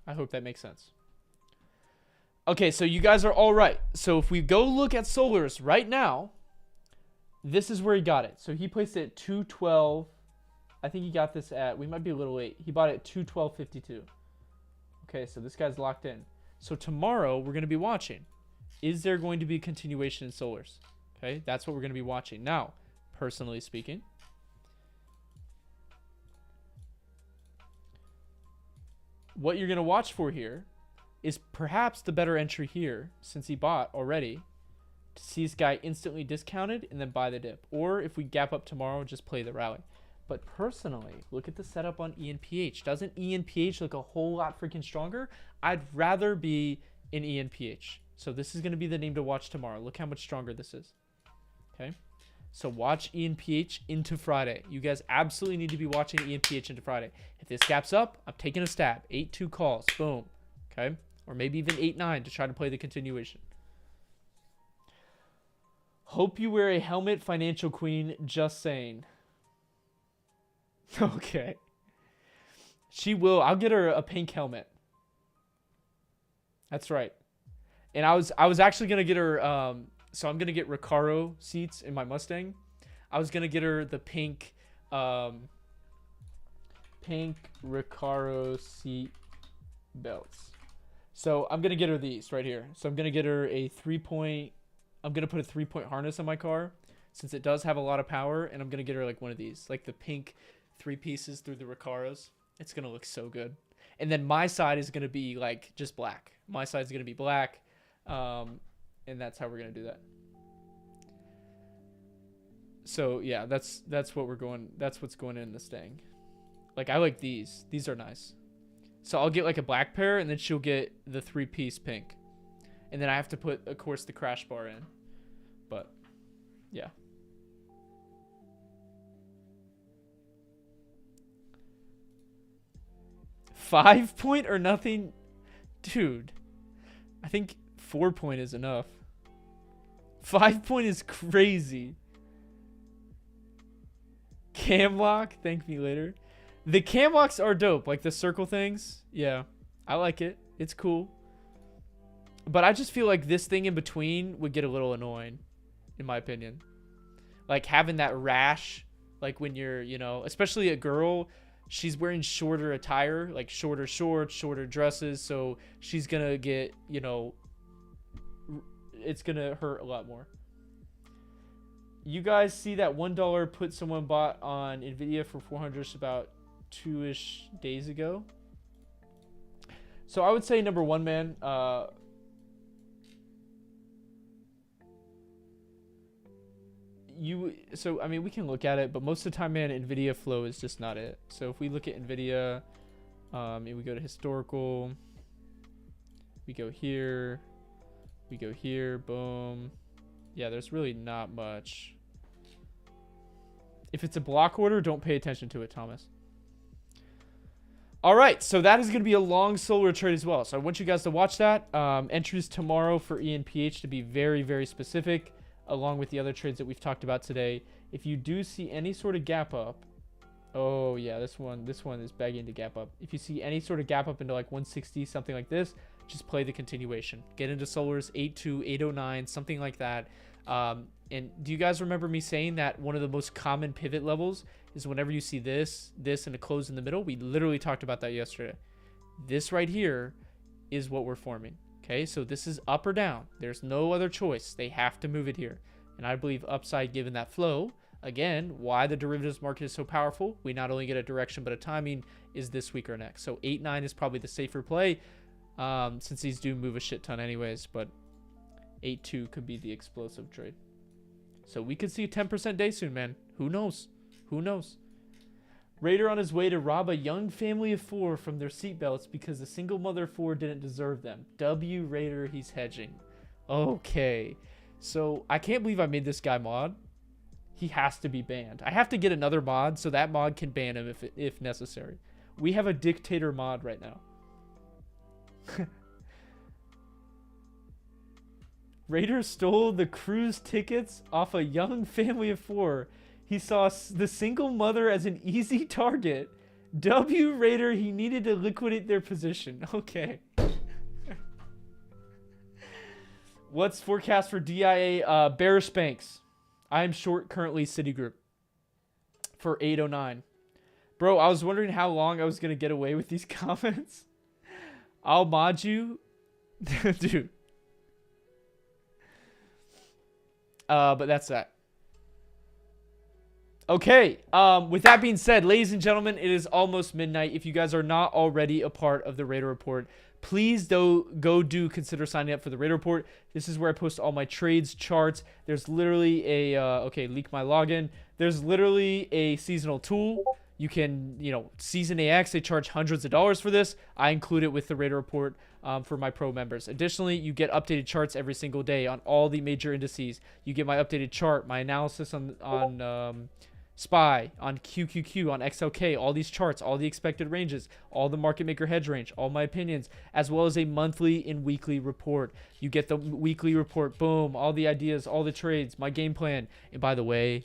Speaker 1: I hope that makes sense. Okay, so you guys are all right. So if we go look at Solars right now, this is where he got it. So he placed it at 212. I think he got this at, we might be a little late. He bought it at 212.52. Okay, so this guy's locked in. So tomorrow we're going to be watching. Is there going to be a continuation in Solars? Okay, that's what we're going to be watching. Now, personally speaking, what you're going to watch for here is perhaps the better entry here, since he bought already, to see this guy instantly discounted and then buy the dip. Or if we gap up tomorrow, just play the rally. But personally, look at the setup on ENPH. Doesn't ENPH look a whole lot freaking stronger? I'd rather be in ENPH. So this is going to be the name to watch tomorrow. Look how much stronger this is. Okay. So watch ENPH into Friday. You guys absolutely need to be watching ENPH into Friday. If this gaps up, I'm taking a stab. 8-2 calls. Boom. Okay. Or maybe even 8-9 to try to play the continuation. Hope you wear a helmet, Financial Queen. Just saying. Okay. She will. I'll get her a pink helmet. That's right. And I was actually going to get her, so I'm going to get Recaro seats in my Mustang. I was going to get her the pink Recaro seat belts. So I'm going to get her these right here. So I'm going to get her a 3-point, I'm going to put a 3-point harness on my car since it does have a lot of power. And I'm going to get her like one of these, like the pink 3 pieces through the Recaros. It's going to look so good. And then my side is going to be like just black. My side is going to be black. And that's how we're going to do that. So yeah, that's what we're going. That's what's going in this thing. Like I like these. These are nice. So I'll get like a black pair and then she'll get the 3-piece pink. And then I have to put, of course, the crash bar in. But yeah. $5 or nothing? Dude, I think 4 is enough. 5 is crazy. Cam lock, thank me later. The cam locks are dope, like the circle things. Yeah, I like it. It's cool. But I just feel like this thing in between would get a little annoying, in my opinion. Like having that rash, like when you're, you know, especially a girl, she's wearing shorter attire, like shorter shorts, shorter dresses. So she's going to get, you know, it's going to hurt a lot more. You guys see that $1 put someone bought on NVIDIA for 400 about 2-ish days ago? So I would say number one, man, so I mean we can look at it, but most of the time, man, NVIDIA flow is just not it. So if we look at NVIDIA, and we go to historical, we go here, We go here, boom. Yeah, there's really not much. If it's a block order, don't pay attention to it, Thomas. All right, so that is going to be a long solar trade as well. So I want you guys to watch that. Entries tomorrow for ENPH to be very, very specific, along with the other trades that we've talked about today. If you do see any sort of gap up, oh yeah, this one is begging to gap up. If you see any sort of gap up into like 160, something like this, just play the continuation. Get into solars 82, 809, something like that. And do you guys remember me saying that one of the most common pivot levels is whenever you see this, and a close in the middle? We literally talked about that yesterday. This right here is what we're forming. Okay, so this is up or down. There's no other choice. They have to move it here. And I believe upside, given that flow, again, why the derivatives market is so powerful, we not only get a direction but a timing, is this week or next. So 8-9 is probably the safer play, since these do move a shit ton anyways, but 8-2 could be the explosive trade. So we could see a 10% day soon, man. Who knows? Who knows? Rader on his way to rob a young family of 4 from their seatbelts because a single mother of 4 didn't deserve them. W Rader, he's hedging. Okay. So I can't believe I made this guy mod. He has to be banned. I have to get another mod so that mod can ban him if necessary. We have a dictator mod right now. Rader stole the cruise tickets off a young family of 4. He saw the single mother as an easy target. W Rader, he needed to liquidate their position. Okay. What's forecast for DIA? Bearish banks. I am short currently Citigroup for 809. Bro, I was wondering how long I was going to get away with these comments. I'll mod you. Dude. But that's that. Okay, with that being said, ladies and gentlemen, it is almost midnight. If you guys are not already a part of the Rader Report, please do consider signing up for the Rader Report. This is where I post all my trades, charts. There's literally a, okay, leak my login. There's literally a seasonal tool. You can, Season AX, they charge hundreds of dollars for this. I include it with the Rader Report for my pro members. Additionally, you get updated charts every single day on all the major indices. You get my updated chart, my analysis on SPY, on QQQ, on XLK, all these charts, all the expected ranges, all the market maker hedge range, all my opinions, as well as a monthly and weekly report. You get the weekly report, boom, all the ideas, all the trades, my game plan. And by the way,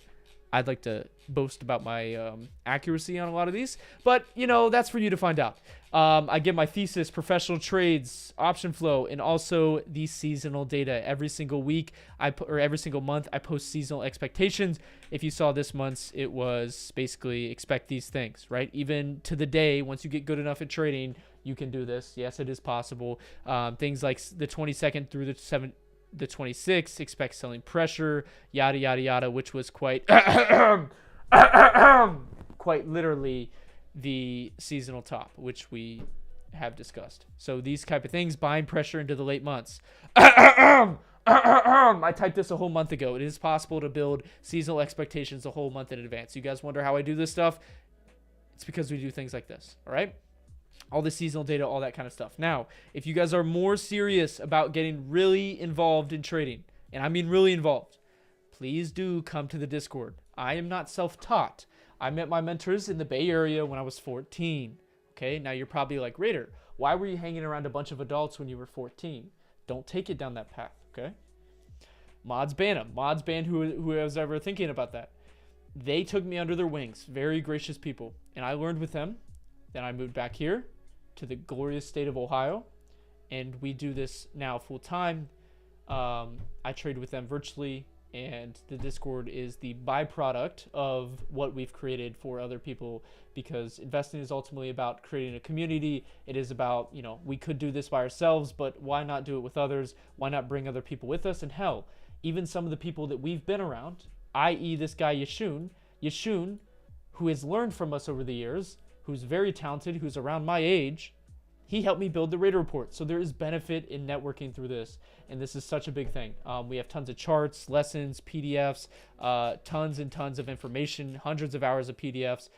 Speaker 1: I'd like to boast about my accuracy on a lot of these, but that's for you to find out. I get my thesis, professional trades, option flow, and also the seasonal data every single week. Or every single month, I post seasonal expectations. If you saw this month's, it was basically expect these things, right? Even to the day, once you get good enough at trading, you can do this. Yes, it is possible. Things like the 22nd through the 26th, expect selling pressure, yada yada yada, which was quite quite literally the seasonal top, which we have discussed. So these type of things, buying pressure into the late months. I typed this a whole month ago. It is possible to build seasonal expectations a whole month in advance. You guys wonder how I do this stuff? It's because we do things like this, all right? All the seasonal data, all that kind of stuff. Now, if you guys are more serious about getting really involved in trading, and I mean really involved, please do come to the Discord. I am not self-taught. I met my mentors in the Bay Area when I was 14. Okay, now you're probably like, Rader, why were you hanging around a bunch of adults when you were 14? Don't take it down that path, okay? Mods ban them. Mods ban who was ever thinking about that. They took me under their wings. Very gracious people. And I learned with them. Then I moved back here to the glorious state of Ohio. And we do this now full time. I trade with them virtually. And the Discord is the byproduct of what we've created for other people, because investing is ultimately about creating a community. It is about, we could do this by ourselves, but why not do it with others? Why not bring other people with us? And hell, even some of the people that we've been around, i.e. this guy Yashun, who has learned from us over the years, who's very talented, who's around my age, He helped me build the Rader Report. So there is benefit in networking through this. And this is such a big thing. We have tons of charts, lessons, PDFs, tons and tons of information, hundreds of hours of PDFs,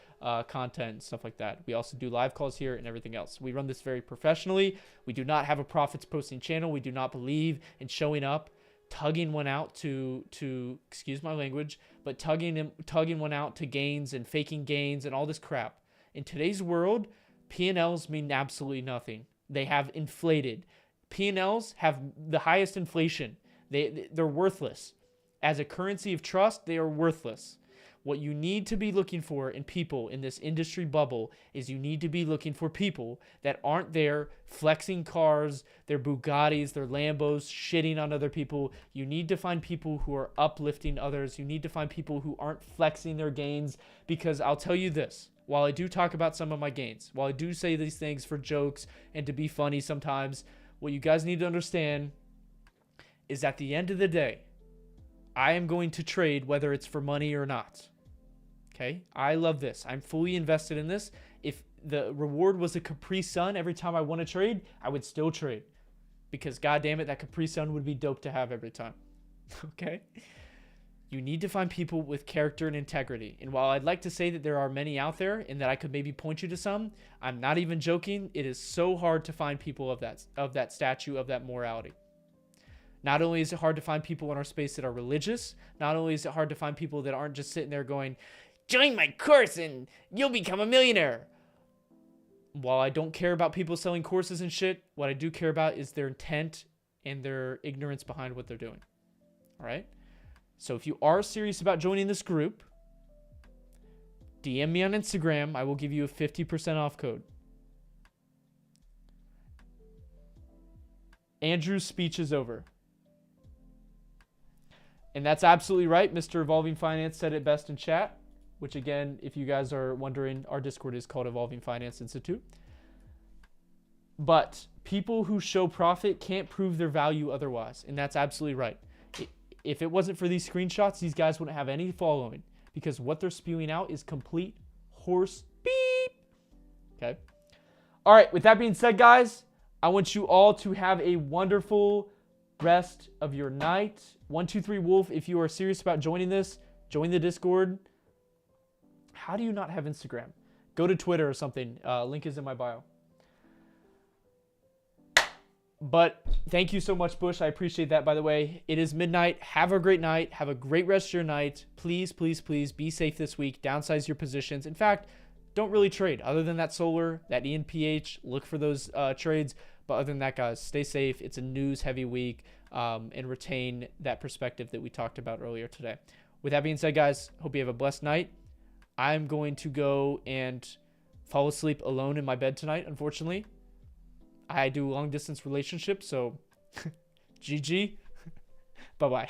Speaker 1: content, stuff like that. We also do live calls here and everything else. We run this very professionally. We do not have a profits posting channel. We do not believe in showing up, tugging one out to excuse my language, but tugging one out to gains and faking gains and all this crap. In today's world, P&Ls mean absolutely nothing. They have inflated. P&Ls have the highest inflation. They're worthless. As a currency of trust, they are worthless. What you need to be looking for in people in this industry bubble is you need to be looking for people that aren't there flexing cars, their Bugattis, their Lambos, shitting on other people. You need to find people who are uplifting others. You need to find people who aren't flexing their gains, because I'll tell you this. While I do talk about some of my gains, while I do say these things for jokes and to be funny sometimes, what you guys need to understand is at the end of the day, I am going to trade whether it's for money or not. Okay? I love this. I'm fully invested in this. If the reward was a Capri Sun every time I won a trade, I would still trade. Because God damn it, that Capri Sun would be dope to have every time. Okay? You need to find people with character and integrity. And while I'd like to say that there are many out there and that I could maybe point you to some, I'm not even joking. It is so hard to find people of that statue, of that morality. Not only is it hard to find people in our space that are religious, not only is it hard to find people that aren't just sitting there going, join my course and you'll become a millionaire. While I don't care about people selling courses and shit, what I do care about is their intent and their ignorance behind what they're doing. All right? So if you are serious about joining this group, DM me on Instagram. I will give you a 50% off code. Andrew's speech is over. And that's absolutely right. Mr. Evolving Finance said it best in chat, which again, if you guys are wondering, our Discord is called Evolving Finance Institute. But people who show profit can't prove their value otherwise. And that's absolutely right. If it wasn't for these screenshots, these guys wouldn't have any following, because what they're spewing out is complete horse beep. Okay. All right. With that being said, guys, I want you all to have a wonderful rest of your night. 123 Wolf, if you are serious about joining this, join the Discord. How do you not have Instagram? Go to Twitter or something. Link is in my bio. But thank you so much, Bush. I appreciate that, by the way. It is midnight. Have a great night. Have a great rest of your night. Please, please, please be safe this week. Downsize your positions. In fact, don't really trade. Other than that solar, that ENPH, look for those trades. But other than that, guys, stay safe. It's a news-heavy week, and retain that perspective that we talked about earlier today. With that being said, guys, hope you have a blessed night. I'm going to go and fall asleep alone in my bed tonight, unfortunately. I do long-distance relationships, so GG. Bye-bye.